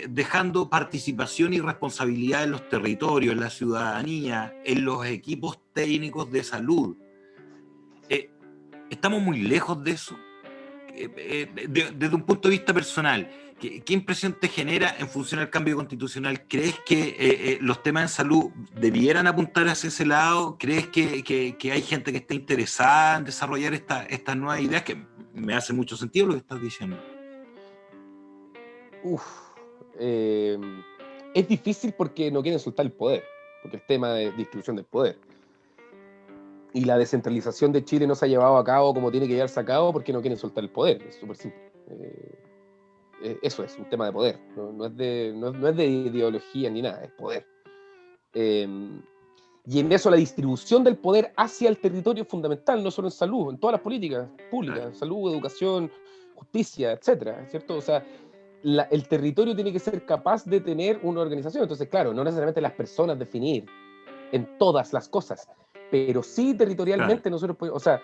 dejando participación y responsabilidad en los territorios, en la ciudadanía, en los equipos técnicos de salud. ¿Estamos muy lejos de eso? Desde un punto de vista personal, ¿qué impresión te genera en función al cambio constitucional? ¿Crees que los temas en salud debieran apuntar hacia ese lado? ¿Crees que hay gente que esté interesada en desarrollar estas nuevas ideas? Que me hace mucho sentido lo que estás diciendo. Es difícil porque no quieren soltar el poder, porque el tema de distribución del poder. Y la descentralización de Chile no se ha llevado a cabo como tiene que llevarse a cabo porque no quieren soltar el poder. Es súper simple. Eso es un tema de poder. No es de ideología ni nada, es poder. Y en eso la distribución del poder hacia el territorio es fundamental, no solo en salud, en todas las políticas públicas, salud, educación, justicia, etcétera, ¿cierto? O sea, el territorio tiene que ser capaz de tener una organización. Entonces, claro, no necesariamente las personas definir en todas las cosas, pero sí territorialmente nosotros podemos, o sea,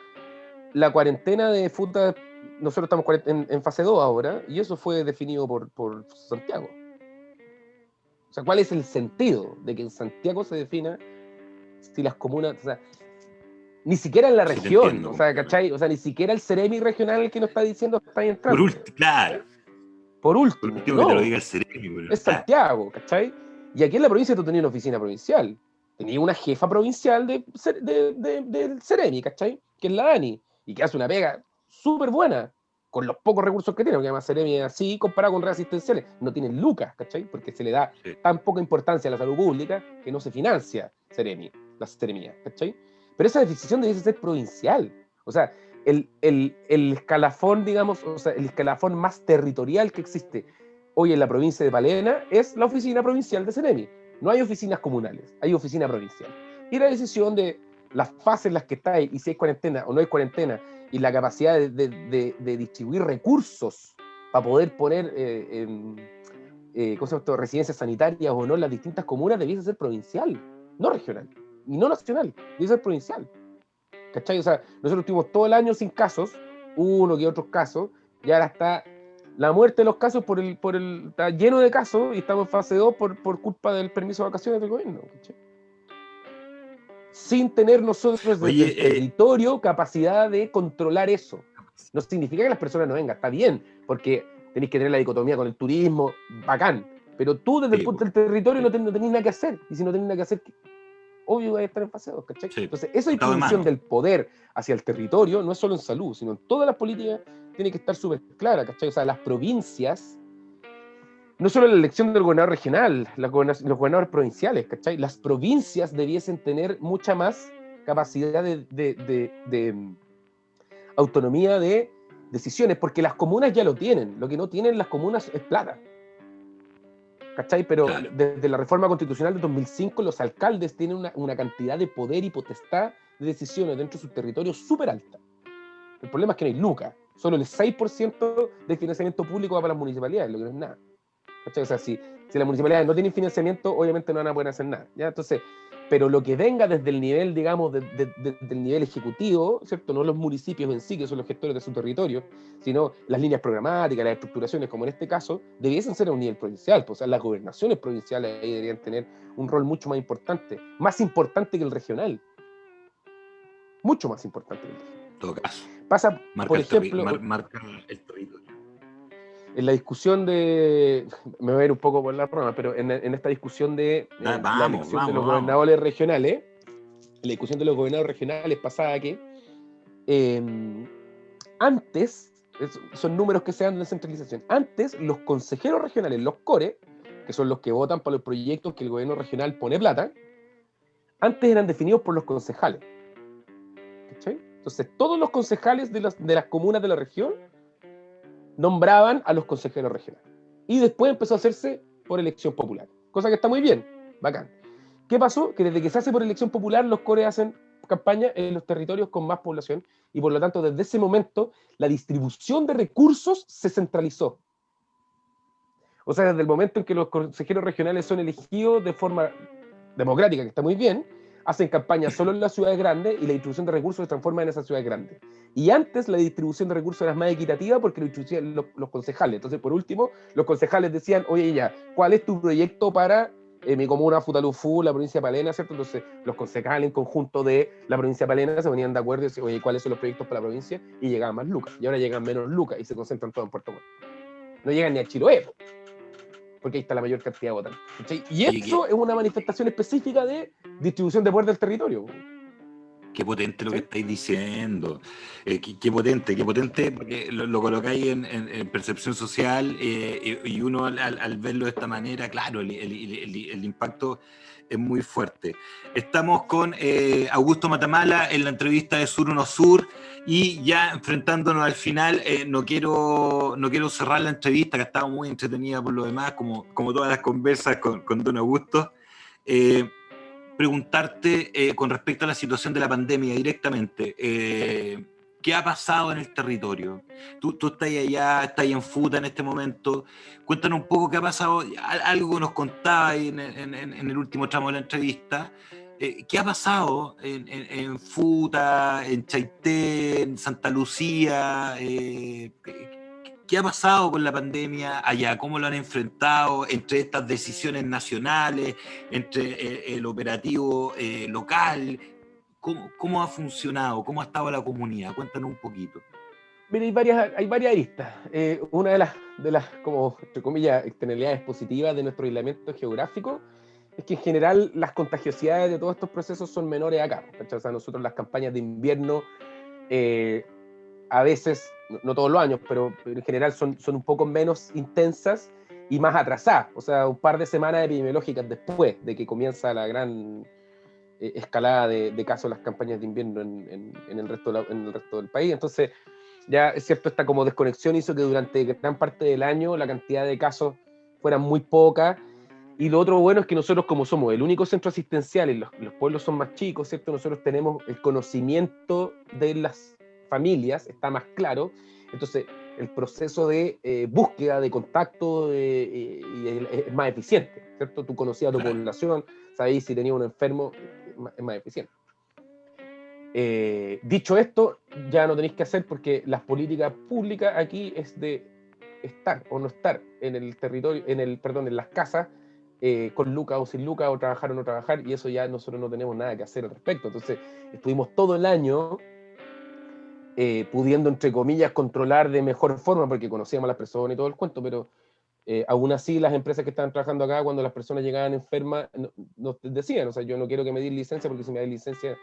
la cuarentena de FUTA, nosotros estamos en fase 2 ahora, y eso fue definido por Santiago. O sea, ¿cuál es el sentido de que en Santiago se defina si las comunas, o sea, ni siquiera en la región, o sea, ¿cachai? O sea, ni siquiera el Ceremi regional el que nos está diciendo está ahí entrando. Claro. Por último, no, que te lo diga el Ceremi, es Santiago, ¿cachai? Y aquí en la provincia tú tenías una oficina provincial, tenías una jefa provincial del Ceremi, ¿cachai? Que es la Dani, y que hace una pega súper buena, con los pocos recursos que tiene, porque además Ceremi es así comparado con redes asistenciales, no tienen lucas, ¿cachai? Porque se le da tan poca importancia a la salud pública que no se financia Ceremi, las Ceremías, ¿cachai? Pero esa decisión debe ser provincial, o sea, el escalafón, digamos, o sea, el escalafón más territorial que existe hoy en la provincia de Palena es la oficina provincial de Ceremi. No hay oficinas comunales, hay oficina provincial. Y la decisión de las fases en las que está y si hay cuarentena o no hay cuarentena y la capacidad de distribuir recursos para poder poner residencias sanitarias o no en las distintas comunas debiese ser provincial, no regional, y no nacional, debe ser provincial. ¿Cachai? O sea, nosotros estuvimos todo el año sin casos, uno que otros casos, y ahora está la muerte de los casos está lleno de casos y estamos en fase 2 por culpa del permiso de vacaciones del gobierno, ¿cachai? Sin tener nosotros desde el territorio capacidad de controlar eso. No significa que las personas no vengan, está bien, porque tenéis que tener la dicotomía con el turismo, bacán, pero tú desde el punto del territorio no tenés nada que hacer, y si no tenés nada que hacer, obvio va a estar en fase 2, ¿cachai? Sí. Entonces, esa distribución del poder hacia el territorio no es solo en salud, sino en todas las políticas tiene que estar súper clara, ¿cachai? O sea, las provincias, no solo la elección del gobernador regional, los gobernadores provinciales, ¿cachai? Las provincias debiesen tener mucha más capacidad de autonomía de decisiones, porque las comunas ya lo tienen, lo que no tienen las comunas es plata. ¿Cachai? Pero claro, desde la reforma constitucional de 2005 los alcaldes tienen una cantidad de poder y potestad de decisiones dentro de sus territorios súper alta. El problema es que no hay lucas. Solo el 6% del financiamiento público va para las municipalidades, lo que no es nada. ¿Cachai? O sea, si las municipalidades no tienen financiamiento, obviamente no van a poder hacer nada, ¿ya? Entonces, pero lo que venga desde el nivel, digamos, del nivel ejecutivo, ¿cierto? No los municipios en sí, que son los gestores de su territorio, sino las líneas programáticas, las estructuraciones, como en este caso, debiesen ser a un nivel provincial. Pues, o sea, las gobernaciones provinciales ahí deberían tener un rol mucho más importante que el regional. Mucho más importante que el regional. En todo caso. Pasa, por ejemplo, marca el territorio. En la discusión de, me voy a ir un poco por la rama, pero en esta discusión de la elección de los gobernadores regionales, la discusión de los gobernadores regionales pasaba que antes son números que se dan de descentralización. Antes, los consejeros regionales, los CORE, que son los que votan para los proyectos que el gobierno regional pone plata, antes eran definidos por los concejales. ¿Cachai? Entonces, todos los concejales de las comunas de la región nombraban a los consejeros regionales. Y después empezó a hacerse por elección popular. Cosa que está muy bien, bacán. ¿Qué pasó? Que desde que se hace por elección popular, los CORE hacen campaña en los territorios con más población y por lo tanto desde ese momento la distribución de recursos se centralizó. O sea, desde el momento en que los consejeros regionales son elegidos de forma democrática, que está muy bien, hacen campaña solo en las ciudades grandes y la distribución de recursos se transforma en esas ciudades grandes. Y antes la distribución de recursos era más equitativa porque lo distribuían los concejales. Entonces, por último, los concejales decían, oye, ya, ¿cuál es tu proyecto para mi comuna Futalufú, la provincia de Palena, ¿cierto? Entonces, los concejales en conjunto de la provincia de Palena se ponían de acuerdo y decían, oye, ¿cuáles son los proyectos para la provincia? Y llegaban más lucas. Y ahora llegan menos lucas y se concentran todo en Puerto Montt. No llegan ni a Chiloé, porque ahí está la mayor cantidad de votantes. ¿Sí? Y eso es una manifestación específica de distribución de poder del territorio. Qué potente lo que estáis diciendo. Qué potente, porque lo colocáis en percepción social y uno al verlo de esta manera, claro, el impacto es muy fuerte. Estamos con Augusto Matamala en la entrevista de Sur 1 Sur y ya enfrentándonos al final, no quiero cerrar la entrevista, que ha estado muy entretenida por lo demás, como todas las conversas con don Augusto. Preguntarte con respecto a la situación de la pandemia directamente. ¿Qué ha pasado en el territorio? Tú estás allá, estás en Futa en este momento. Cuéntanos un poco qué ha pasado. Algo nos contaba en el último tramo de la entrevista. ¿Qué ha pasado en Futa, en Chaité, en Santa Lucía? ¿Qué ha pasado con la pandemia allá? ¿Cómo lo han enfrentado entre estas decisiones nacionales, entre el operativo local? ¿Cómo ha funcionado? ¿Cómo ha estado la comunidad? Cuéntanos un poquito. Mira, hay varias aristas. Una de las, como, entre comillas, externalidades positivas de nuestro aislamiento geográfico es que en general las contagiosidades de todos estos procesos son menores acá. O sea, nosotros las campañas de invierno a veces, no todos los años, pero en general son un poco menos intensas y más atrasadas. O sea, un par de semanas epidemiológicas después de que comienza la gran escalada de casos en las campañas de invierno en el resto del país. Entonces, ya es cierto, esta como desconexión hizo que durante gran parte del año la cantidad de casos fueran muy poca. Y lo otro bueno es que nosotros, como somos el único centro asistencial y los pueblos son más chicos, ¿cierto? Nosotros tenemos el conocimiento de las familias, está más claro. Entonces, el proceso de búsqueda, de contacto es más eficiente, ¿cierto? Tú conocías a tu población, sabéis si tenía un enfermo, es más eficiente. Dicho esto, ya no tenéis que hacer porque las políticas públicas aquí es de estar o no estar en el territorio, en las casas, con lucas o sin lucas, o trabajar o no trabajar, y eso ya nosotros no tenemos nada que hacer al respecto. Entonces, estuvimos todo el año pudiendo, entre comillas, controlar de mejor forma, porque conocíamos a las personas y todo el cuento, pero aún así las empresas que estaban trabajando acá, cuando las personas llegaban enfermas, nos decían, o sea, yo no quiero que me den licencia, porque si me dan licencia,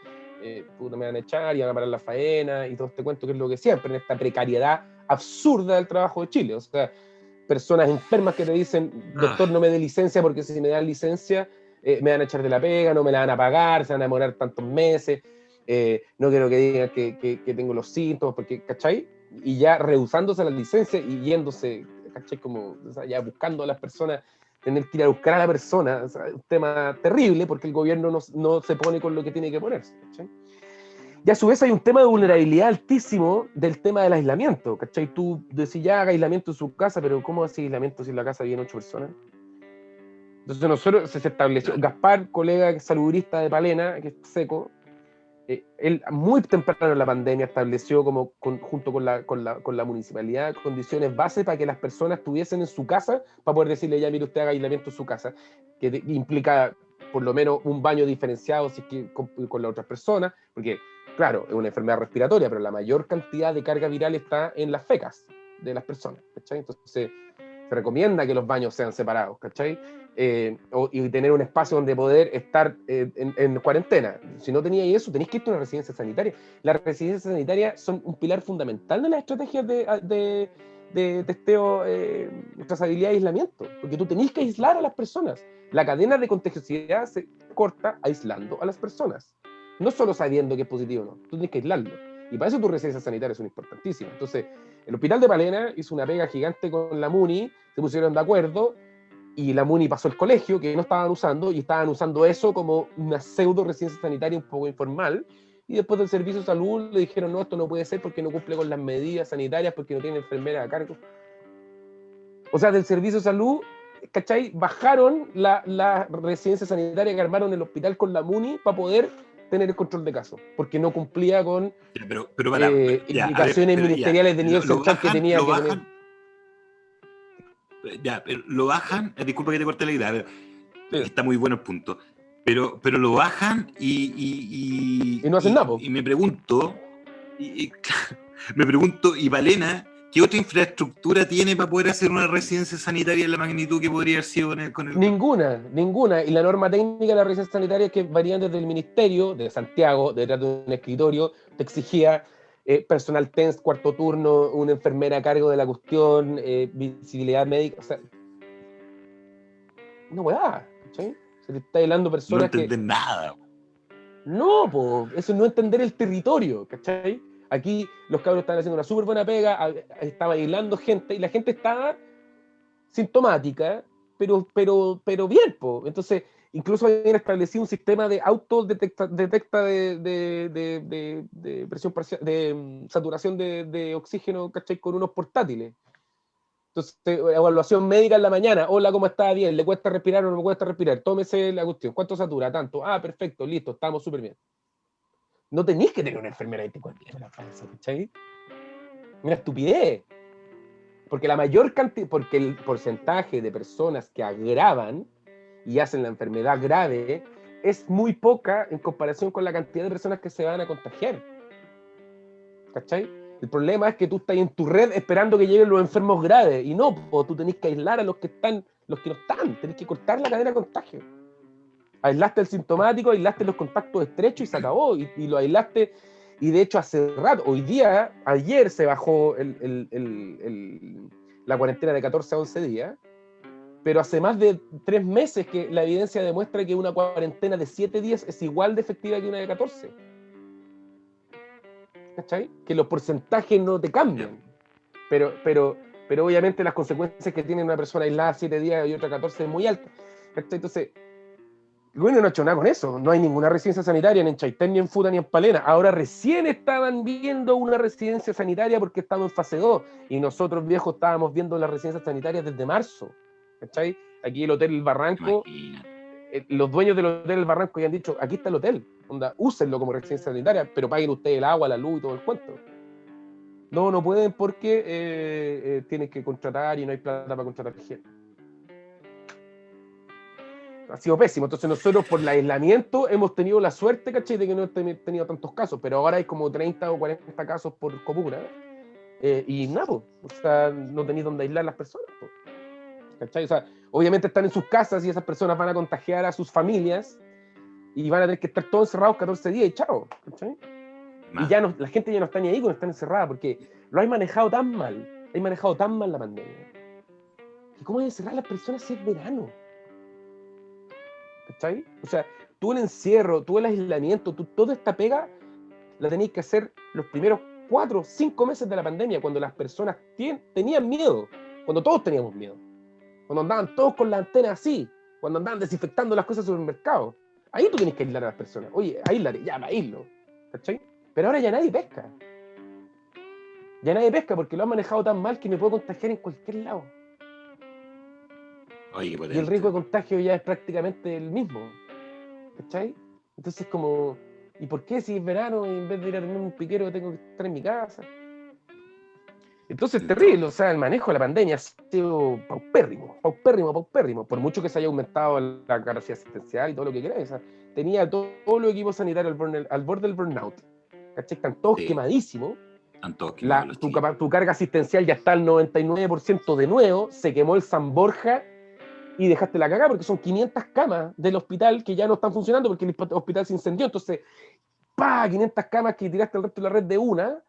me van a echar y van a parar la faena, y todo este cuento, que es lo que siempre, en esta precariedad absurda del trabajo de Chile. O sea, personas enfermas que te dicen, doctor, no me dé licencia, porque si me dan licencia, me van a echar de la pega, no me la van a pagar, se van a demorar tantos meses, no quiero que digan que tengo los síntomas, porque, ¿cachai? Y ya rehusándose la licencia y yéndose, ¿cachai? Como, o sea, ya buscando a las personas, tener que ir a buscar a la persona, o sea, un tema terrible, porque el gobierno no se pone con lo que tiene que ponerse, ¿cachai? Y a su vez hay un tema de vulnerabilidad altísimo del tema del aislamiento, ¿cachai? Tú decís, ya haga aislamiento en su casa, pero ¿cómo hace aislamiento si en la casa viven 8 personas? Entonces nosotros se estableció, Gaspar, colega saludista de Palena, que es seco, él muy temprano en la pandemia estableció junto con la municipalidad condiciones base para que las personas estuviesen en su casa, para poder decirle, ya mire, usted haga aislamiento en su casa, que implica por lo menos un baño diferenciado si es que con las otras personas, porque claro, es una enfermedad respiratoria, pero la mayor cantidad de carga viral está en las fecas de las personas, ¿cachai? Entonces Se recomienda que los baños sean separados, ¿cachai? Y tener un espacio donde poder estar en cuarentena. Si no teníais eso, tenéis que irte a una residencia sanitaria. Las residencias sanitarias son un pilar fundamental de las estrategias de testeo, trazabilidad y aislamiento, porque tú tenés que aislar a las personas. La cadena de contagiosidad se corta aislando a las personas, no solo sabiendo que es positivo o no, tú tienes que aislarlo. Y para eso tus residencias sanitarias son importantísimas. Entonces, el hospital de Palena hizo una pega gigante con la MUNI, se pusieron de acuerdo, y la MUNI pasó el colegio, que no estaban usando, y estaban usando eso como una pseudo residencia sanitaria un poco informal, y después del servicio de salud le dijeron, no, esto no puede ser porque no cumple con las medidas sanitarias, porque no tiene enfermera a cargo. O sea, del servicio de salud, ¿cachai? Bajaron la residencia sanitaria que armaron el hospital con la MUNI para poder tener el control de casos, porque no cumplía con Ya, pero para, ya, a ver, indicaciones pero ya, ministeriales de nivel central que tenía lo que tener. bajan, ya, pero lo bajan, disculpa que te corte la idea, pero Sí. está muy bueno el punto, pero lo bajan Y no hacen nada, po. y me pregunto, me pregunto, ¿y Palena qué otra infraestructura tiene para poder hacer una residencia sanitaria en la magnitud que podría haber sido con el... Ninguna. Y la norma técnica de la residencia sanitaria, que varían desde el Ministerio de Santiago, detrás de un escritorio, te exigía personal TENS, cuarto turno, una enfermera a cargo de la cuestión, visibilidad médica. O sea, no huevada, ¿cachai? Se te está hablando No personas entender nada. No, po, eso es no entender el territorio, ¿cachai? Aquí los cabros estaban haciendo una súper buena pega, estaba aislando gente, y la gente estaba sintomática, pero bien, po. Entonces, incluso habían establecido un sistema de autodetecta de presión parcial, de saturación de oxígeno, ¿cachai? Con unos portátiles. Entonces, evaluación médica en la mañana. Hola, ¿cómo está? Bien, ¿le cuesta respirar o no me cuesta respirar? Tómese la cuestión. ¿Cuánto satura? Tanto. Ah, perfecto, listo, estamos súper bien. No tenéis que tener una enfermera 24 horas para eso, ¿cachai? Una estupidez. Porque porque el porcentaje de personas que agravan y hacen la enfermedad grave es muy poca en comparación con la cantidad de personas que se van a contagiar. ¿Cachai? El problema es que tú estás en tu red esperando que lleguen los enfermos graves, y no, tú tenés que aislar a los que no están, tenés que cortar la cadena de contagio. Aislaste el sintomático, aislaste los contactos estrechos y se acabó, y lo aislaste, y de hecho hace rato, ayer se bajó la cuarentena de 14 a 11 días, pero hace más de 3 meses que la evidencia demuestra que una cuarentena de 7 días es igual de efectiva que una de 14. ¿Cachai? Que los porcentajes no te cambian, pero obviamente las consecuencias que tiene una persona aislada 7 días y otra 14 es muy alta. ¿Cachai? Entonces, bueno, no ha hecho nada con eso. No hay ninguna residencia sanitaria ni en Chaitén, ni en Futa, ni en Palena. Ahora recién estaban viendo una residencia sanitaria porque estamos en fase 2. Y nosotros, viejos, estábamos viendo las residencias sanitarias desde marzo. ¿Cachai? Aquí el Hotel El Barranco, los dueños del Hotel El Barranco ya han dicho, aquí está el hotel. Onda, úsenlo como residencia sanitaria, pero paguen ustedes el agua, la luz y todo el cuento. No pueden porque tienen que contratar y no hay plata para contratar gente. Ha sido pésimo. Entonces nosotros por el aislamiento hemos tenido la suerte, ¿cachai? De que no hemos tenido tantos casos, pero ahora hay como 30 o 40 casos por comuna. Y nada, pues, o sea, no tenéis donde aislar las personas, pues, ¿cachai? O sea, obviamente están en sus casas y esas personas van a contagiar a sus familias y van a tener que estar todos encerrados 14 días y chao, ¿cachai? Y ya la gente ya no está ni ahí cuando están encerrada, porque lo hay manejado tan mal la pandemia, que cómo hay que encerrar a las personas si es verano. ¿Cachai? O sea, tú el encierro, tú el aislamiento, tú toda esta pega la tenéis que hacer los primeros 4 o 5 meses de la pandemia, cuando las personas tenían miedo, cuando todos teníamos miedo, cuando andaban todos con la antena así, cuando andaban desinfectando las cosas en el mercado. Ahí tú tienes que aislar a las personas. Oye, aíslate, ya, aíslo. ¿Cachai? Pero ahora ya nadie pesca. Ya nadie pesca porque lo han manejado tan mal que me puedo contagiar en cualquier lado. Oye, y el riesgo de contagio ya es prácticamente el mismo. ¿Cachai? Entonces como, ¿y por qué si es verano y en vez de ir a tener un piquero tengo que estar en mi casa? Entonces es terrible, o sea, el manejo de la pandemia ha sido paupérrimo. Por mucho que se haya aumentado la capacidad asistencial y todo lo que queráis. O sea, tenía todo los equipos sanitarios al borde del burnout. ¿Cachai? Están todos quemadísimos. Han todos quemados los chiquillos. Tu carga asistencial ya está al 99% de nuevo, se quemó el San Borja y dejaste la cagada porque son 500 camas del hospital que ya no están funcionando porque el hospital se incendió. Entonces, 500 camas que tiraste el resto de la red de una,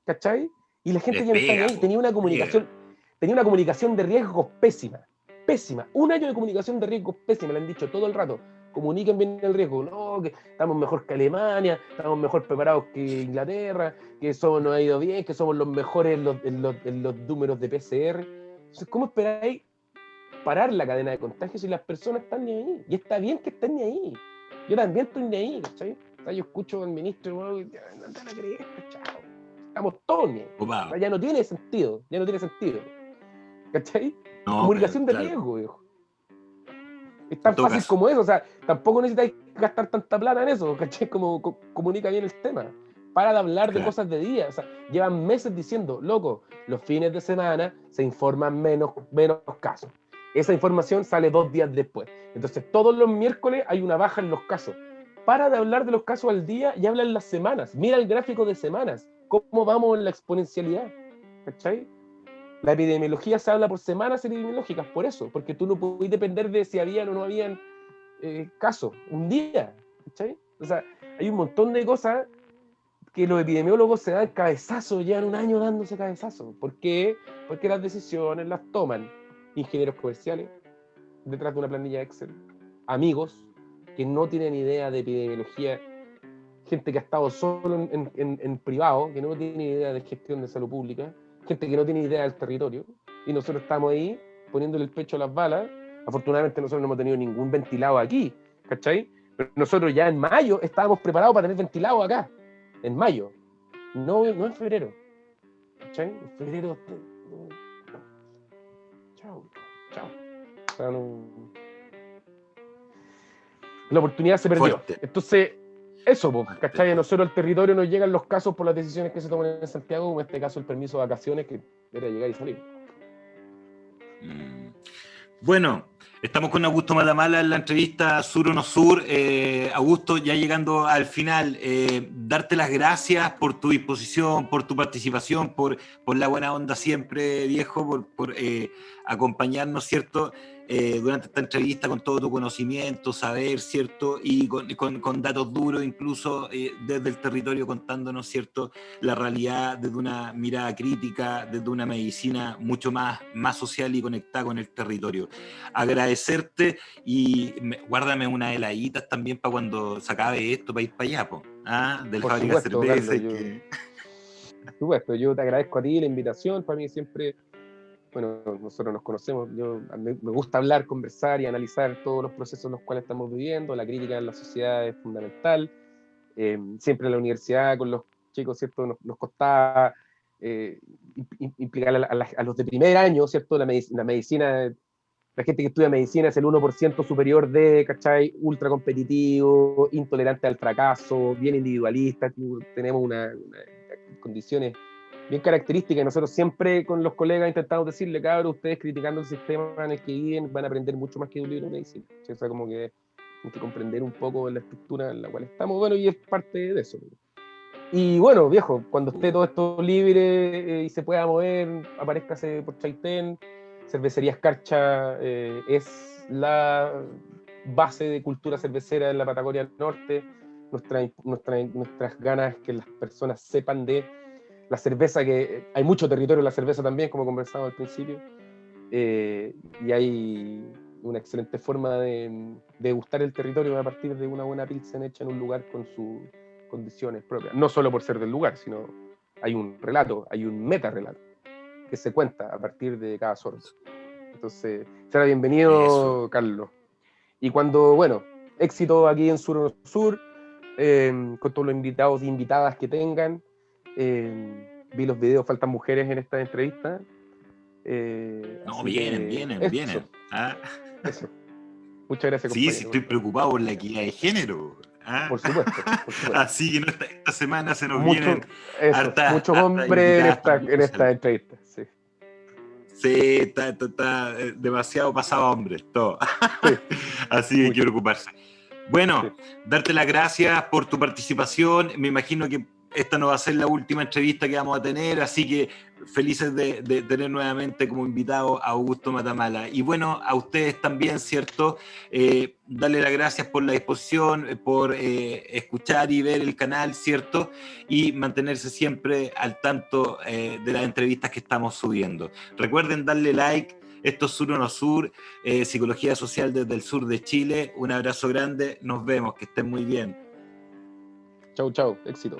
¿cachai? Y la gente ya no está ahí. Tenía una comunicación de riesgos pésima. Pésima. Un año de comunicación de riesgos pésima, le han dicho todo el rato. Comuniquen bien el riesgo. No, que estamos mejor que Alemania, estamos mejor preparados que Inglaterra, que eso nos ha ido bien, que somos los mejores en los números de PCR. Entonces, ¿cómo esperáis parar la cadena de contagios si las personas están ni ahí? Y está bien que estén ni ahí. Yo también estoy ni ahí, ¿cachai? Yo escucho al ministro, no te la crees, chao. Estamos todos ni ahí. O sea, ya no tiene sentido. ¿Cachai? No, comunicación de riesgo, viejo. Es tan fácil como eso, o sea, tampoco necesitáis gastar tanta plata en eso, ¿cachai? Como comunica bien el tema. Para de hablar de cosas de día, o sea, llevan meses diciendo, loco, los fines de semana se informan menos casos. Esa información sale 2 días después. Entonces, todos los miércoles hay una baja en los casos. Para de hablar de los casos al día y habla en las semanas. Mira el gráfico de semanas, cómo vamos en la exponencialidad, ¿cachai? La epidemiología se habla por semanas epidemiológicas, por eso, porque tú no puedes depender de si habían o no habían casos, un día, ¿cachai? O sea, hay un montón de cosas que los epidemiólogos se dan cabezazos, llevan un año dándose cabezazos. ¿Por qué? Porque las decisiones las toman ingenieros comerciales detrás de una planilla Excel, amigos que no tienen idea de epidemiología, gente que ha estado solo en privado, que no tiene idea de gestión de salud pública, gente que no tiene idea del territorio, y nosotros estamos ahí poniéndole el pecho a las balas. Afortunadamente nosotros no hemos tenido ningún ventilado aquí, ¿cachai? Pero nosotros ya en mayo estábamos preparados para tener ventilado acá, en mayo, no en febrero, ¿cachai? En febrero, chao. O sea, no... La oportunidad se perdió. Fuerte. Entonces, eso, ¿cachai? A nosotros al territorio nos llegan los casos por las decisiones que se toman en Santiago, como en este caso el permiso de vacaciones, que era llegar y salir. Bueno, estamos con Augusto Matamala en la entrevista Sur o No Sur. Augusto, ya llegando al final, darte las gracias por tu disposición, por tu participación, por la buena onda siempre, viejo, por acompañarnos, ¿cierto? Durante esta entrevista con todo tu conocimiento, saber, ¿cierto? Y con datos duros, incluso desde el territorio, contándonos, ¿cierto? La realidad desde una mirada crítica, desde una medicina mucho más social y conectada con el territorio. Agradecerte y guárdame unas heladitas también para cuando se acabe esto, para ir para allá, de la fábrica de cerveza. Por supuesto, yo te agradezco a ti la invitación, para mí siempre... Bueno, nosotros nos conocemos, me gusta hablar, conversar y analizar todos los procesos en los cuales estamos viviendo. La crítica en la sociedad es fundamental. Siempre en la universidad con los chicos, ¿cierto? Nos costaba implicar a los de primer año, ¿cierto? La medicina, la gente que estudia medicina es el 1% superior de, ¿cachai? Ultra competitivo, intolerante al fracaso, bien individualista. Tenemos unas condiciones bien característica, y nosotros siempre con los colegas intentamos decirle, cabros, ustedes criticando el sistema en el que viven van a aprender mucho más que un libro de medicina. O sea, como que hay que comprender un poco la estructura en la cual estamos, bueno, y es parte de eso. Y bueno, viejo, cuando esté todo esto libre y se pueda mover, aparézcase por Chaitén. Cervecería Escarcha es la base de cultura cervecera en la Patagonia Norte. Nuestras ganas que las personas sepan de la cerveza, que hay mucho territorio en la cerveza también, como conversamos al principio, y hay una excelente forma de gustar el territorio a partir de una buena pilsen hecha en un lugar con sus condiciones propias, no solo por ser del lugar, sino hay un relato, hay un metarrelato que se cuenta a partir de cada sorbo. Entonces, será bienvenido, eso, Carlos. Y cuando, bueno, éxito aquí en Sur o No Sur, con todos los invitados y invitadas que tengan. Vi los videos, faltan mujeres en esta entrevista. No, vienen. Eso. Muchas gracias, compañero. Sí, estoy preocupado por la equidad de género. Por supuesto. Así que esta semana se nos vienen muchos hombres en esta entrevista. Sí, está demasiado pasado hombre, todo. Sí. Así que hay que preocuparse. Bueno, darte las gracias por tu participación. Me imagino que esta no va a ser la última entrevista que vamos a tener, así que felices de tener nuevamente como invitado a Augusto Matamala. Y bueno, a ustedes también, ¿cierto? Darle las gracias por la disposición, por escuchar y ver el canal, ¿cierto? Y mantenerse siempre al tanto de las entrevistas que estamos subiendo. Recuerden darle like. Esto es Sur o No Sur, Psicología Social desde el sur de Chile. Un abrazo grande, nos vemos, que estén muy bien. Chau, chau, éxito.